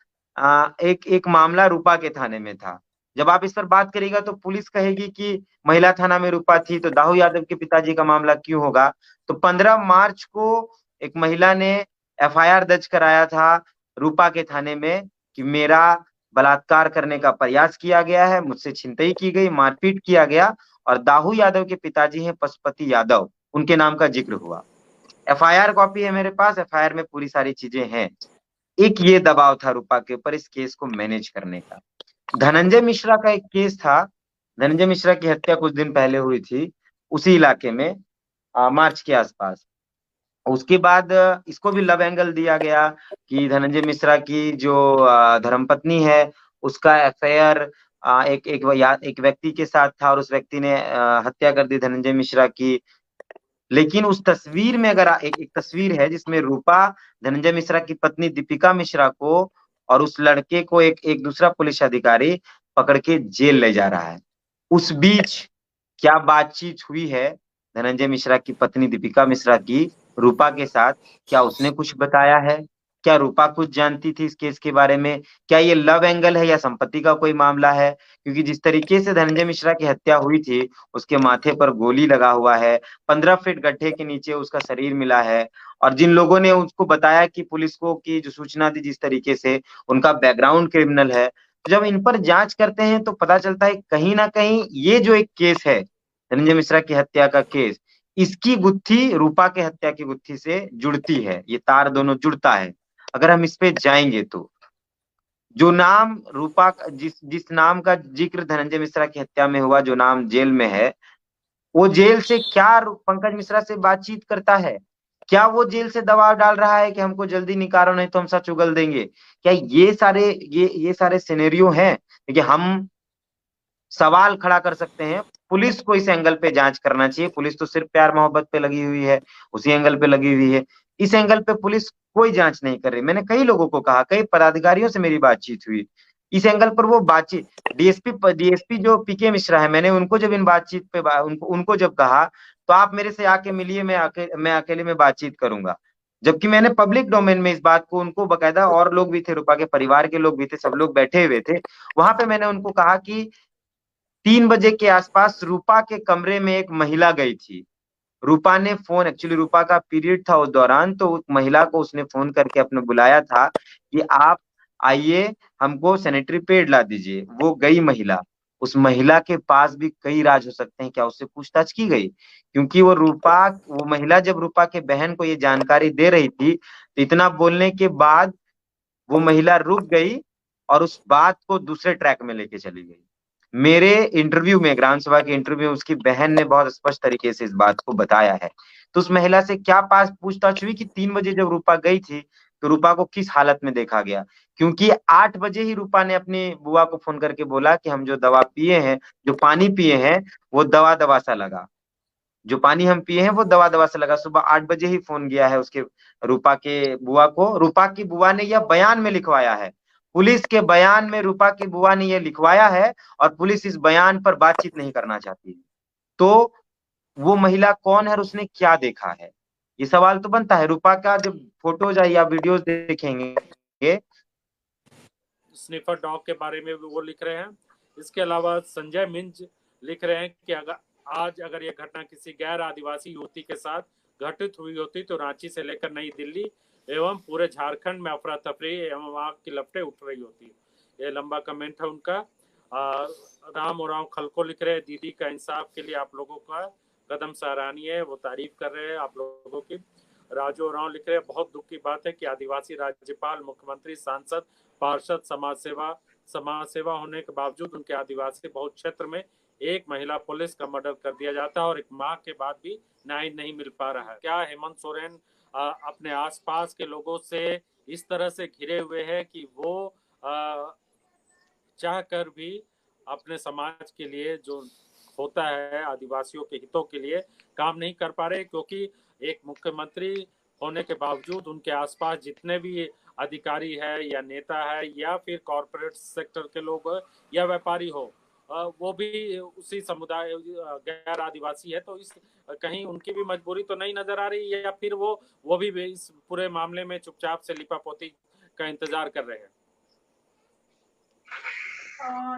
एक एक मामला रूपा के थाने में था। जब आप इस पर बात करिएगा तो पुलिस कहेगी कि महिला थाना में रूपा थी, तो दाहू यादव के पिताजी का मामला क्यों होगा? तो 15 मार्च को एक महिला ने एफआईआर दर्ज कराया था रूपा के थाने में कि मेरा बलात्कार करने का प्रयास किया गया है, मुझसे छिनतई की गई, मारपीट किया गया। और दाहू यादव के पिताजी हैं पशुपति यादव, उनके नाम का जिक्र हुआ। एफआईआर कॉपी है मेरे पास, एफआईआर में पूरी सारी चीजें हैं। एक ये दबाव था रूपा के ऊपर इस केस को मैनेज करने का। धनंजय मिश्रा का एक केस था, धनंजय मिश्रा की हत्या कुछ दिन पहले हुई थी उसी इलाके में, मार्च के आसपास। उसके बाद इसको भी लव एंगल दिया गया कि धनंजय मिश्रा की जो धर्मपत्नी है उसका एफआईआर एक व्यक्ति के साथ था और उस व्यक्ति ने हत्या कर दी धनंजय मिश्रा की। लेकिन उस तस्वीर में अगर एक तस्वीर है जिसमें रूपा धनंजय मिश्रा की पत्नी दीपिका मिश्रा को और उस लड़के को एक दूसरा पुलिस अधिकारी पकड़ के जेल ले जा रहा है। उस बीच क्या बातचीत हुई है धनंजय मिश्रा की पत्नी दीपिका मिश्रा की रूपा के साथ? क्या उसने कुछ बताया है? क्या रूपा कुछ जानती थी इस केस के बारे में? क्या ये लव एंगल है या संपत्ति का कोई मामला है? क्योंकि जिस तरीके से धनंजय मिश्रा की हत्या हुई थी, उसके माथे पर गोली लगा हुआ है, 15 फीट गड्ढे के नीचे उसका शरीर मिला है। और जिन लोगों ने उसको बताया कि पुलिस को की जो सूचना दी जिस तरीके से, उनका बैकग्राउंड क्रिमिनल है। तो जब इन पर जांच करते हैं तो पता चलता है कहीं ना कहीं ये जो एक केस है धनंजय मिश्रा की हत्या का केस, इसकी गुत्थी रूपा के हत्या की गुत्थी से जुड़ती है, ये तार दोनों जुड़ता है। अगर हम इस पे जाएंगे तो जो नाम रूपा जिस नाम का जिक्र धनंजय मिश्रा की हत्या में हुआ, जो नाम जेल में है, वो जेल से क्या पंकज मिश्रा से बातचीत करता है? क्या वो जेल से दबाव डाल रहा है कि हमको जल्दी निकालो नहीं तो हम सच उगल देंगे? क्या ये सारे सिनेरियो हैं? देखिए, हम सवाल खड़ा कर सकते हैं, पुलिस को इस एंगल पे जांच करना चाहिए। पुलिस तो सिर्फ प्यार मोहब्बत पे लगी हुई है, उसी एंगल पे लगी हुई है। इस एंगल पे पुलिस कोई जांच नहीं कर रही। मैंने कई लोगों को कहा, कई पदाधिकारियों से मेरी बातचीत हुई, इस एंगल पर वो बातचीत डीएसपी जो पीके मिश्रा है, मैंने उनको जब इन बातचीत पे उनको जब कहा तो आप मेरे से आके मिलिए, मैं अकेले में बातचीत करूंगा। जबकि मैंने पब्लिक डोमेन में इस बात को उनको बकायदा, और लोग भी थे, रूपा के परिवार के लोग भी थे, सब लोग बैठे हुए थे वहां पे, मैंने उनको कहा कि 3 बजे के आसपास रूपा के कमरे में एक महिला गई थी। रूपा ने फोन, एक्चुअली रूपा का पीरियड था उस दौरान, तो उस महिला को उसने फोन करके अपने बुलाया था कि आप आइए, हमको सैनिटरी पैड ला दीजिए। वो गई महिला। उस महिला के पास भी कई राज हो सकते हैं, क्या उससे पूछताछ की गई? क्योंकि वो महिला जब रूपा के बहन को ये जानकारी दे रही थी तो इतना बोलने के बाद वो महिला रुक गई और उस बात को दूसरे ट्रैक में लेके चली गई। मेरे इंटरव्यू में, ग्राम सभा के इंटरव्यू में, उसकी बहन ने बहुत स्पष्ट तरीके से इस बात को बताया है। तो उस महिला से क्या पास पूछताछ हुई कि 3 बजे जब रूपा गई थी तो रूपा को किस हालत में देखा गया? क्योंकि 8 बजे ही रूपा ने अपनी बुआ को फोन करके बोला कि हम जो दवा पिए हैं, जो पानी पिए हैं, वो दवा दवा सा लगा। जो पानी हम पिए हैं वो दवा दवा से लगा। सुबह 8 बजे ही फोन गया है उसके रूपा के बुआ को। रूपा की बुआ ने यह बयान में लिखवाया है, पुलिस के बयान में रूपा की बुआ ने यह लिखवाया है, और पुलिस इस बयान पर बातचीत नहीं करना चाहती है। तो वो महिला कौन है और उसने क्या देखा है? ये सवाल तो बनता है। रूपा का जब फोटोज या वीडियोज देखेंगे, स्निफर डॉग के बारे में वो लिख रहे हैं। इसके अलावा संजय मिंज लिख रहे हैं कि अगर ये घटना किसी गैर आदिवासी युवती के साथ घटित हुई होती तो रांची से लेकर नई दिल्ली एवं पूरे झारखंड में अफरा तफरी एवं आग की लपटें उठ रही होती। ये लंबा कमेंट है उनका। राम और खलको लिख रहे हैं, दीदी का इंसाफ के लिए आप लोगों का कदम सराहनीय है, वो तारीफ कर रहे हैं आप लोगों की। राजू राव लिख रहे हैं, बहुत दुख की बात है कि आदिवासी राज्यपाल, मुख्यमंत्री, सांसद, पार्षद, समाज सेवा होने के बावजूद उनके आदिवासी बहुत क्षेत्र में एक महिला पुलिस का मर्डर कर दिया जाता है और एक माह के बाद भी न्याय नहीं मिल पा रहा है। क्या हेमंत सोरेन अपने आसपास के लोगों से इस तरह से घिरे हुए हैं कि वो चाहकर भी अपने समाज के लिए जो होता है आदिवासियों के हितों के लिए काम नहीं कर पा रहे? क्योंकि एक मुख्यमंत्री होने के बावजूद उनके आसपास जितने भी अधिकारी है या नेता है या फिर कॉरपोरेट सेक्टर के लोग या व्यापारी हो, वो भी उसी समुदाय गैर आदिवासी है, तो इस कहीं उनकी भी मजबूरी तो नहीं नजर आ रही है, या फिर वो भी इस पूरे मामले में चुपचाप से लिपापोती का इंतजार कर रहे हैं?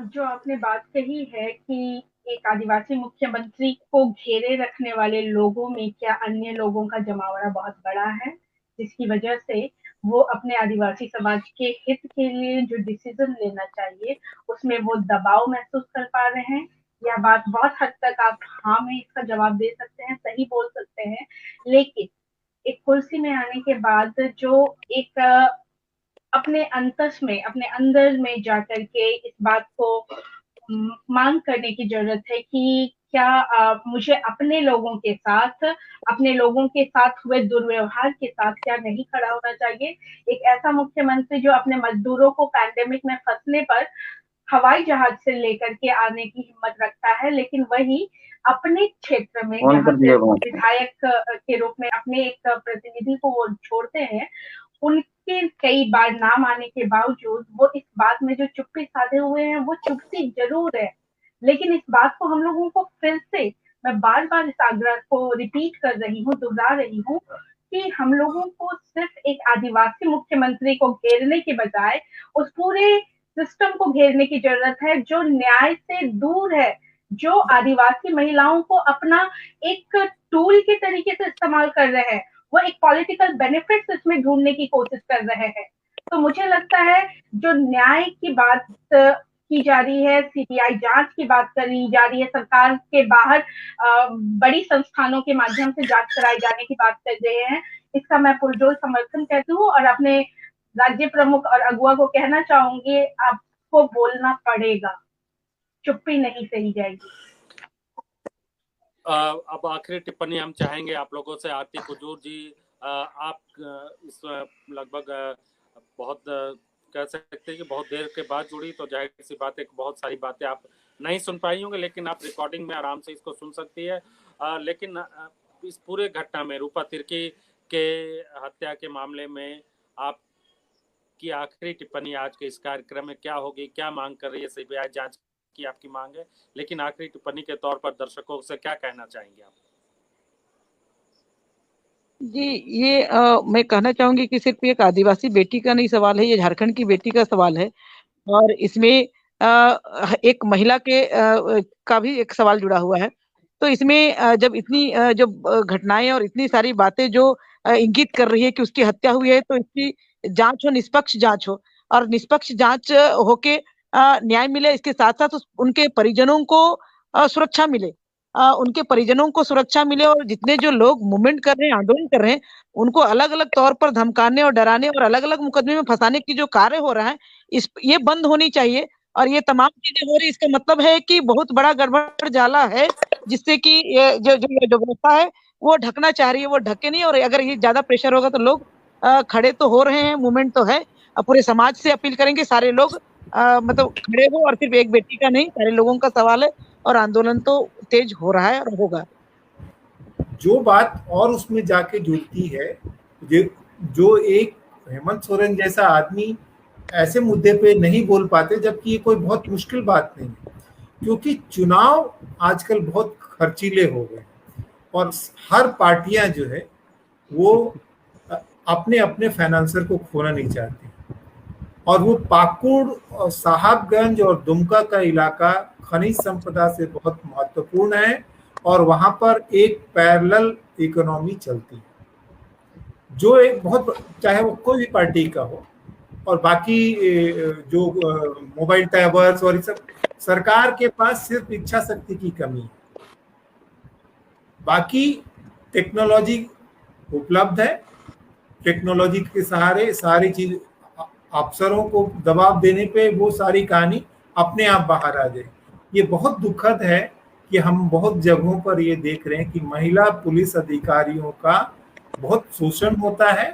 जो आपने बात कही है कि एक आदिवासी मुख्यमंत्री को घेरे रखने वाले लोगों में क्या अन्य लोगों का जमावड़ा बहुत बड़ा है, जिसकी वजह से वो अपने आदिवासी समाज के हित के लिए जो डिसीजन लेना चाहिए उसमें वो दबाव महसूस कर पा रहे हैं। यह बात बहुत हद तक आप हाँ में इसका जवाब दे सकते हैं, सही बोल सकते हैं, लेकिन एक कुर्सी में आने के बाद जो एक अपने अंतस में, अपने अंदर में जाकर के इस बात को मांग करने की जरूरत है कि क्या मुझे अपने लोगों के साथ हुए दुर्व्यवहार के साथ क्या नहीं खड़ा होना चाहिए। एक ऐसा मुख्यमंत्री जो अपने मजदूरों को पैंडेमिक में फंसने पर हवाई जहाज से लेकर के आने की हिम्मत रखता है, लेकिन वही अपने क्षेत्र में जहाँ से विधायक के रूप में अपने एक प्रतिनिधि को वो छोड़ते हैं, उनके कई बार नाम आने के बावजूद वो इस बात में जो चुप्पी साधे हुए हैं, वो चुप्पी जरूर है, लेकिन इस बात को हम लोगों को फिर से, मैं बार बार इस आग्रह को रिपीट कर रही हूँ, दोहरा रही हूँ कि हम लोगों को सिर्फ एक आदिवासी मुख्यमंत्री को घेरने के बजाय उस पूरे सिस्टम को घेरने की जरूरत है जो न्याय से दूर है, जो आदिवासी महिलाओं को अपना एक टूल के तरीके से इस्तेमाल कर रहे हैं, वो एक पॉलिटिकल बेनिफिट्स इसमें ढूंढने की कोशिश कर रहे हैं। तो मुझे लगता है जो न्याय की बात की जा रही है, सीबीआई जांच की बात करी जा रही है, सरकार के बाहर बड़ी संस्थानों के माध्यम से जांच कराए जाने की बात कर रहे हैं, इसका मैं पुरजोर समर्थन करती हूँ और अपने राज्य प्रमुख और अगुआ को कहना चाहूंगी, आपको बोलना पड़ेगा, चुप्पी नहीं सही जाएगी। अब आखिरी टिप्पणी हम चाहेंगे आप लोगों से। आरती कुजूर जी, आप इस लगभग बहुत कह सकते हैं कि बहुत देर के बाद जुड़ी, तो जाहिर सी बात है बहुत सारी बातें आप नहीं सुन पाई होंगे, लेकिन आप रिकॉर्डिंग में आराम से इसको सुन सकती है। लेकिन इस पूरे घटना में, रूपा तिर्की के हत्या के मामले में आपकी आखिरी टिप्पणी आज के इस कार्यक्रम में क्या होगी? क्या मांग कर रही है सीबीआई जांच की आपकी मांग है, लेकिन आखिरी टिप्पणी के तौर पर दर्शकों से क्या कहना चाहेंगे आप? जी, ये मैं कहना चाहूंगी कि सिर्फ एक आदिवासी बेटी का नहीं सवाल है, ये झारखंड की बेटी का सवाल है और इसमें एक महिला के का भी एक सवाल जुड़ा हुआ है। तो इसमें जब इतनी जब घटनाएं और इतनी सारी बातें जो इंगित कर रही है कि उसकी हत्या हुई है, तो इसकी जांच हो, निष्पक्ष जांच हो और निष्पक्ष जांच होके न्याय मिले। इसके साथ साथ उनके परिजनों को सुरक्षा मिले, उनके परिजनों को सुरक्षा मिले और जितने जो लोग मूवमेंट कर रहे हैं, आंदोलन कर रहे हैं, उनको अलग अलग तौर पर धमकाने और डराने और अलग अलग मुकदमे में फंसाने की जो कार्य हो रहा है, ये बंद होनी चाहिए। और ये तमाम चीजें हो रही, इसका मतलब है कि बहुत बड़ा गड़बड़ जाला है, जिससे कि जो व्यवस्था है वो ढकना चाह रही है, वो ढके नहीं। और अगर ये ज्यादा प्रेशर होगा तो लोग खड़े तो हो रहे हैं, मूवमेंट तो है। पूरे समाज से अपील करेंगे सारे लोग मतलब खड़े हो, और सिर्फ एक बेटी का नहीं, सारे लोगों का सवाल है और आंदोलन तो तेज हो रहा है और होगा। जो बात और उसमें जाके जुड़ती है, जो एक हेमंत सोरेन जैसा आदमी ऐसे मुद्दे पे नहीं बोल पाते, जबकि ये कोई बहुत मुश्किल बात नहीं है, क्योंकि चुनाव आजकल बहुत खर्चीले हो गए और हर पार्टियां जो है वो अपने अपने फाइनेंसर को खोना नहीं चाहती। और वो पाकुड़, साहबगंज और दुमका का इलाका खनिज संपदा से बहुत महत्वपूर्ण है और वहां पर एक पैरेलल इकोनॉमी चलती है, जो एक बहुत, चाहे वो कोई भी पार्टी का हो, और बाकी जो मोबाइल टावर्स और सब, सरकार के पास सिर्फ इच्छा शक्ति की कमी है। बाकी टेक्नोलॉजी उपलब्ध है, टेक्नोलॉजी के सहारे सारी चीज, अफसरों को दबाव देने पे वो सारी कहानी अपने आप बाहर आ जाए। ये बहुत दुखद है कि हम बहुत जगहों पर ये देख रहे हैं कि महिला पुलिस अधिकारियों का बहुत शोषण होता है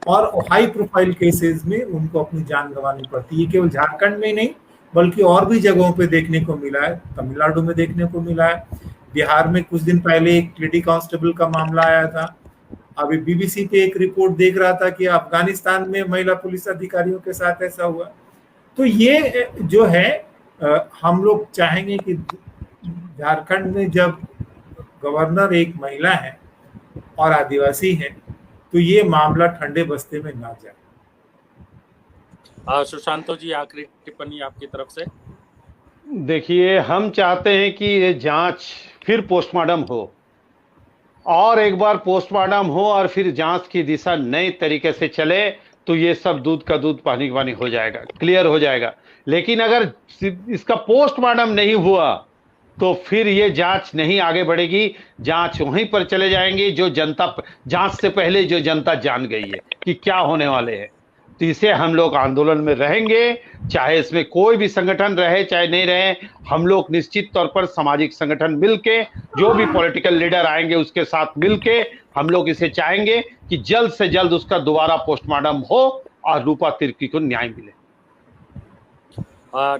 और हाई प्रोफाइल केसेस में उनको अपनी जान गंवानी पड़ती है। केवल झारखंड में नहीं बल्कि और भी जगहों पे देखने को मिला है, तमिलनाडु में देखने को मिला है, बिहार में कुछ दिन पहले एक लेडी कांस्टेबल का मामला आया था, अभी बीबीसी पे एक रिपोर्ट देख रहा था कि अफगानिस्तान में महिला पुलिस अधिकारियों के साथ ऐसा हुआ। तो ये जो है हम लोग चाहेंगे कि झारखंड में जब गवर्नर एक महिला है और आदिवासी है तो ये मामला ठंडे बस्ते में ना जाए। सुशांतो जी, आखिरी टिप्पणी आपकी तरफ से। देखिए, हम चाहते हैं कि ये जांच फिर पोस्टमार्टम हो, और एक बार पोस्टमार्टम हो और फिर जांच की दिशा नए तरीके से चले, तो ये सब दूध का दूध पानी का पानी हो जाएगा, क्लियर हो जाएगा। लेकिन अगर इसका पोस्टमार्टम नहीं हुआ तो फिर ये जांच नहीं आगे बढ़ेगी, जांच वहीं पर चले जाएंगे जो जनता, जांच से पहले जो जनता जान गई है कि क्या होने वाले हैं। तो इसे हम लोग आंदोलन में रहेंगे, चाहे इसमें कोई भी संगठन रहे चाहे नहीं रहे। हम लोग निश्चित तौर पर सामाजिक संगठन मिलके, जो भी पॉलिटिकल लीडर आएंगे उसके साथ मिलके हम लोग इसे चाहेंगे कि जल्द से जल्द उसका दोबारा पोस्टमार्टम हो और रूपा तिर्की को न्याय मिले।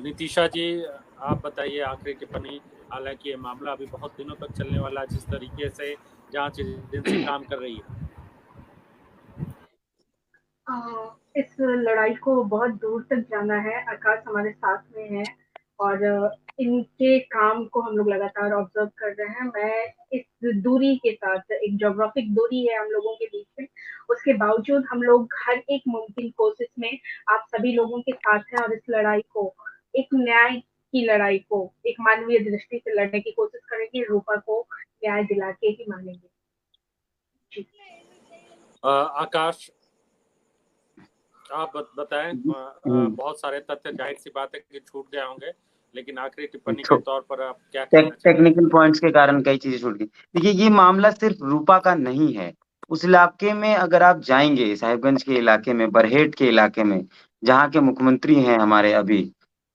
नितिशा जी, आप बताइए आखिरी टिप्पणी। हालांकि ये मामला अभी बहुत दिनों तक चलने वाला है, जिस तरीके से जांच एजेंसी काम कर रही है। इस लड़ाई को बहुत दूर तक जाना है। आकाश हमारे साथ में है और इनके काम को हम लोग लगातार ऑब्जर्व कर रहे हैं। मैं इस दूरी के साथ, एक ज्योग्राफिक दूरी है हम लोगों के बीच में, उसके बावजूद हम लोग हर एक मुमकिन कोशिश में आप सभी लोगों के साथ हैं और इस लड़ाई को, एक न्याय की लड़ाई को, एक मानवीय दृष्टि से लड़ने की कोशिश करेंगे। रूपा को न्याय दिला के ही मानेंगे। आकाश, आप बताएं। बहुत सारे तथ्य जाहिर सी बात है कि छूट गए होंगे, लेकिन आखिरी टिप्पणी के तौर पर आप क्या कहना चाहते हैं? टेक्निकल पॉइंट्स के कारण कई चीजें छूट गई। देखिए, ये मामला सिर्फ रूपा का नहीं है। उस इलाके में अगर आप जाएंगे, साहिबगंज के इलाके में, बरहेट के इलाके में, जहाँ के मुख्यमंत्री हैं हमारे अभी,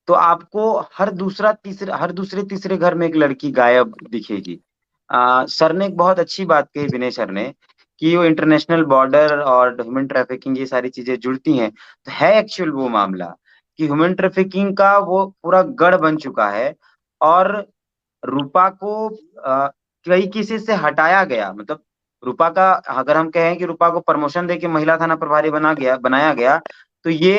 तो आपको हर दूसरे तीसरे घर में एक लड़की गायब दिखेगी। सर ने एक बहुत अच्छी बात कही, विनय सर ने, कि वो इंटरनेशनल बॉर्डर और ह्यूमन ट्रैफिकिंग ये सारी चीजें जुड़ती हैं। तो है एक्चुअल वो मामला कि ह्यूमन ट्रैफिकिंग का वो पूरा गढ़ बन चुका है और रूपा को कई केसेस से हटाया गया। मतलब रूपा का, अगर हम कहें कि रूपा को प्रमोशन देके महिला थाना प्रभारी बनाया गया तो ये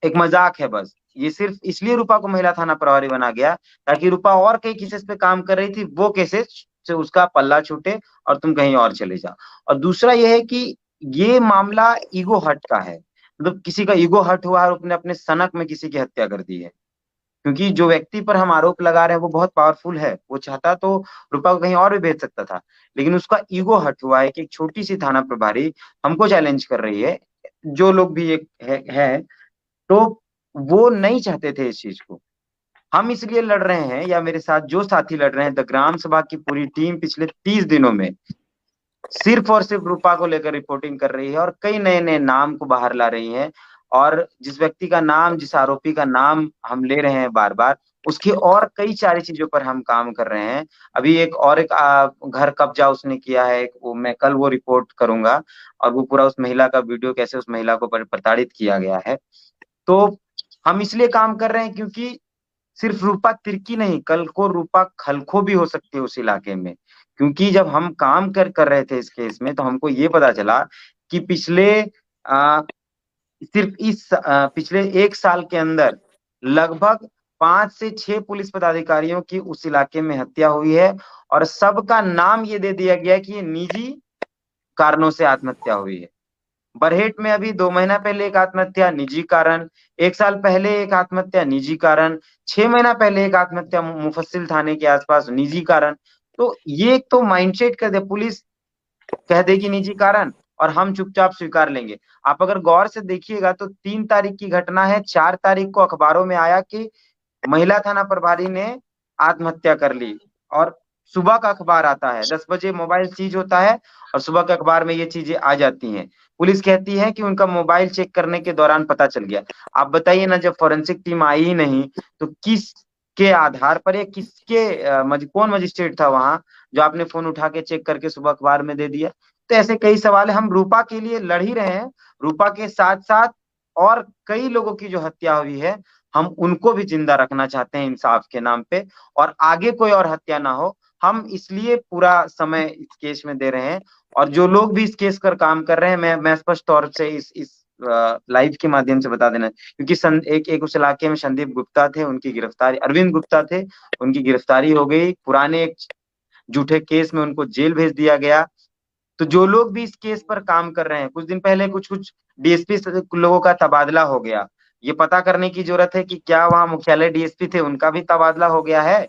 एक मजाक है। बस ये सिर्फ इसलिए रूपा को महिला थाना प्रभारी बना गया ताकि रूपा और कई केसेस पे काम कर रही थी, वो केसेस से उसका पल्ला छूटे और तुम कहीं और चले जाओ। और दूसरा ये है कि ये मामला ईगो हट का है। मतलब किसी का ईगो हट हुआ है और उसने अपने सनक में किसी की हत्या कर दी है। क्योंकि जो व्यक्ति पर हम आरोप लगा रहे हैं वो बहुत पावरफुल है, वो चाहता तो रूपा को कहीं और भी भेज सकता था, लेकिन उसका ईगो हट हुआ है कि एक छोटी सी थाना प्रभारी हमको चैलेंज कर रही है। जो लोग भी एक है तो वो नहीं चाहते थे इस चीज को। हम इसलिए लड़ रहे हैं, या मेरे साथ जो साथी लड़ रहे हैं, द ग्राम सभा की पूरी टीम पिछले 30 दिनों में सिर्फ और सिर्फ रूपा को लेकर रिपोर्टिंग कर रही है और कई नए नए नाम को बाहर ला रही है। और जिस व्यक्ति का नाम, जिस आरोपी का नाम हम ले रहे हैं बार बार, उसकी और कई सारी चीजों पर हम काम कर रहे हैं। अभी एक घर कब्जा उसने किया है, वो मैं कल वो रिपोर्ट करूंगा, और वो पूरा उस महिला का वीडियो, कैसे उस महिला को प्रताड़ित किया गया है। तो हम इसलिए काम कर रहे हैं क्योंकि सिर्फ रूपा तिर्की नहीं, कल को रूपा खलखो भी हो सकती है उस इलाके में। क्योंकि जब हम काम कर रहे थे इस केस में तो हमको ये पता चला कि पिछले 1 साल के अंदर लगभग 5 से 6 पुलिस पदाधिकारियों की उस इलाके में हत्या हुई है, और सबका नाम ये दे दिया गया कि ये निजी कारणों से आत्महत्या हुई है। बरहेट में अभी 2 महीना पहले एक आत्महत्या, निजी कारण। 1 साल पहले एक आत्महत्या, निजी कारण। 6 महीना पहले एक आत्महत्या मुफस्सिल थाने के आसपास, निजी कारण। तो ये तो माइंडसेट कर दे, पुलिस कह देगी निजी कारण और हम चुपचाप स्वीकार लेंगे। आप अगर गौर से देखिएगा तो 3 तारीख की घटना है, 4 तारीख को अखबारों में आया कि महिला थाना प्रभारी ने आत्महत्या कर ली, और सुबह का अखबार आता है, 10 बजे मोबाइल सीज होता है और सुबह के अखबार में ये चीजें आ जाती हैं। पुलिस कहती है कि उनका मोबाइल चेक करने के दौरान पता चल गया। आप बताइए ना, जब फॉरेंसिक टीम आई ही नहीं तो किस के आधार पर, या कौन मजिस्ट्रेट था वहां जो आपने फोन उठा के चेक करके सुबह अखबार में दे दिया? तो ऐसे कई सवाल है। हम रूपा के लिए लड़ ही रहे हैं, रूपा के साथ साथ और कई लोगों की जो हत्या हुई है हम उनको भी जिंदा रखना चाहते हैं इंसाफ के नाम पे, और आगे कोई और हत्या ना हो। हम इसलिए पूरा समय इस केस में दे रहे हैं। और जो लोग भी इस केस पर काम कर रहे हैं, मैं स्पष्ट तौर से इस लाइव के माध्यम से बता देना, क्योंकि एक उस इलाके में संदीप गुप्ता थे, उनकी गिरफ्तारी, अरविंद गुप्ता थे, उनकी गिरफ्तारी हो गई, पुराने एक झूठे केस में उनको जेल भेज दिया गया। तो जो लोग भी इस केस पर काम कर रहे हैं, कुछ दिन पहले कुछ डीएसपी लोगों का तबादला हो गया। ये पता करने की जरूरत है कि क्या वहां मुख्यालय डीएसपी थे उनका भी तबादला हो गया है?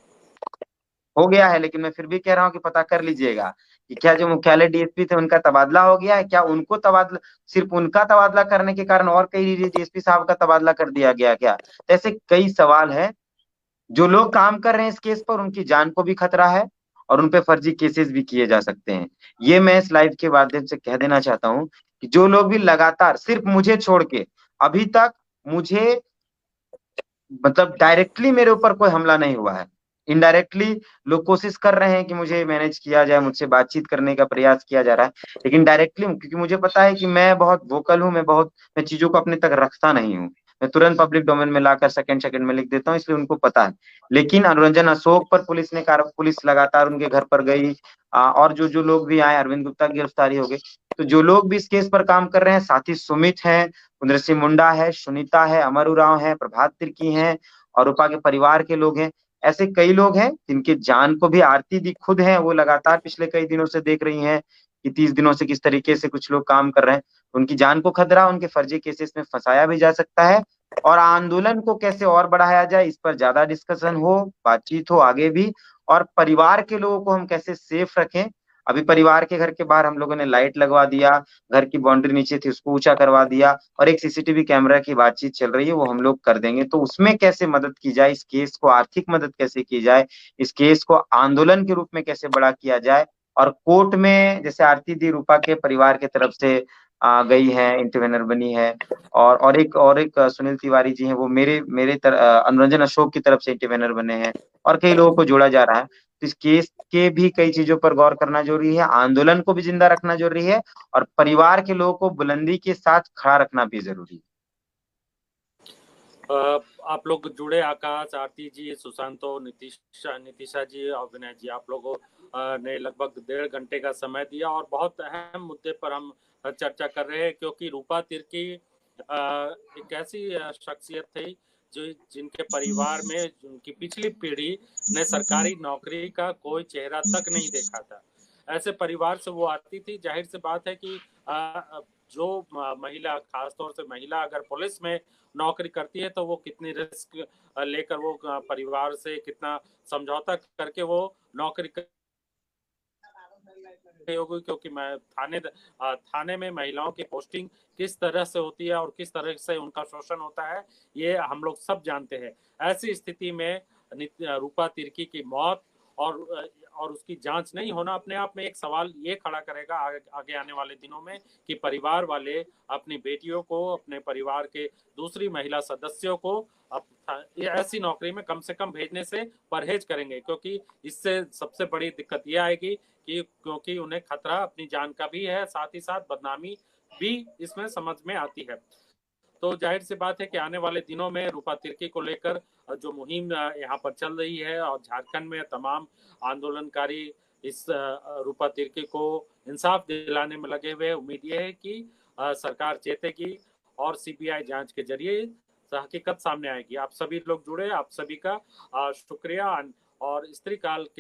हो गया है, लेकिन मैं फिर भी कह रहा हूँ कि पता कर लीजिएगा कि क्या जो मुख्यालय डीएसपी थे उनका तबादला हो गया है, क्या उनको तबादला, सिर्फ उनका तबादला करने के कारण और कई डीएसपी साहब का तबादला कर दिया गया क्या? ऐसे कई सवाल है। जो लोग काम कर रहे हैं इस केस पर, उनकी जान को भी खतरा है और उनपे फर्जी केसेस भी किए जा सकते हैं। ये मैं इस लाइव के माध्यम से कह देना चाहता हूँ कि जो लोग भी लगातार, सिर्फ मुझे छोड़ के अभी तक मुझे मतलब डायरेक्टली मेरे ऊपर कोई हमला नहीं हुआ है, इनडायरेक्टली लोग कोशिश कर रहे हैं कि मुझे मैनेज किया जाए, मुझसे बातचीत करने का प्रयास किया जा रहा है, लेकिन डायरेक्टली, क्योंकि मुझे पता है कि मैं बहुत वोकल हूँ, मैं चीजों को अपने तक रखता नहीं हूँ, मैं तुरंत पब्लिक डोमेन में लाकर सेकंड में लिख देता हूँ, इसलिए उनको पता है। लेकिन अनुरंजन अशोक पर पुलिस लगातार उनके घर पर गई, और जो जो लोग भी आए, अरविंद गुप्ता की गिरफ्तारी हो गई। तो जो लोग भी इस केस पर काम कर रहे हैं, साथी सुमित है, कुंदर सिंह मुंडा है, सुनीता है, अमर उरांव है, प्रभात तिर्की है, और रूपा के परिवार के लोग हैं। ऐसे कई लोग हैं जिनके जान को भी आरती दी खुद है, वो लगातार पिछले कई दिनों से देख रही हैं कि 30 दिनों से किस तरीके से कुछ लोग काम कर रहे हैं। उनकी जान को खतरा, उनके फर्जी केसेस में फंसाया भी जा सकता है, और आंदोलन को कैसे और बढ़ाया जाए इस पर ज्यादा डिस्कशन हो, बातचीत हो आगे भी, और परिवार के लोगों को हम कैसे सेफ रखें। अभी परिवार के घर के बाहर हम लोगों ने लाइट लगवा दिया, घर की बाउंड्री नीचे थी उसको ऊंचा करवा दिया, और एक सीसीटीवी कैमरा की बातचीत चल रही है, वो हम लोग कर देंगे। तो उसमें कैसे मदद की जाए, इस केस को आर्थिक मदद कैसे की जाए, इस केस को आंदोलन के रूप में कैसे बड़ा किया जाए, और कोर्ट में जैसे आरती दी रूपा के परिवार की तरफ से गई है, इंटरवेनर बनी है, और एक सुनील तिवारी जी हैं, वो मेरे अनुरंजन अशोक की तरफ से इंटरवेनर बने हैं, और कई लोगों को जोड़ा जा रहा है। तो इस केस के भी कई चीजों पर गौर करना जरूरी है, आंदोलन को भी जिंदा रखना जरूरी है, और परिवार के लोगों को बुलंदी के साथ खड़ा रखना भी जरूरी है। आप लोग जुड़े, आकाश, आरती जी, सुशांतो, नितिशा जी और विनय जी, आप लोगों ने लगभग 1.5 घंटे का समय दिया और बहुत अहम मुद्दे पर हम चर्चा कर रहे हैं, क्योंकि रूपा तिर्की एक ऐसी शख्सियत थी जिनके परिवार में उनकी पिछली पीढ़ी ने सरकारी नौकरी का कोई चेहरा तक नहीं देखा था। ऐसे परिवार से वो आती थी। जाहिर सी बात है कि जो महिला, खासतौर से महिला अगर पुलिस में नौकरी करती है तो वो कितनी रिस्क लेकर वो परिवार से कितना समझौता करके वो नौकरी होगी, क्योंकि मैं थाने में महिलाओं की पोस्टिंग किस तरह से होती है और किस तरह से उनका शोषण होता है, ये हम लोग सब जानते हैं। ऐसी स्थिति में रूपा तिर्की की मौत और उसकी जांच नहीं होना अपने आप में एक सवाल ये खड़ा करेगा आगे आने वाले दिनों में कि परिवार वाले अपनी बेटियों को, अपने परिवार के दूसरी महिला सदस्यों को ऐसी नौकरी में कम से कम भेजने से परहेज करेंगे, क्योंकि इससे सबसे बड़ी दिक्कत ये आएगी कि क्योंकि उन्हें खतरा अपनी जान का भी है, साथ ही साथ बदनामी भी इसमें समझ में आती है। तो जाहिर सी बात है कि आने वाले दिनों में रूपा तिर्की को लेकर जो मुहिम यहाँ पर चल रही है और झारखंड में तमाम आंदोलनकारी इस रूपा तिर्की को इंसाफ दिलाने में लगे हुए, उम्मीद ये है कि सरकार चेतेगी और सीबीआई जांच के जरिए हकीकत सामने आएगी। आप सभी लोग जुड़े, आप सभी का शुक्रिया। और स्त्री काल के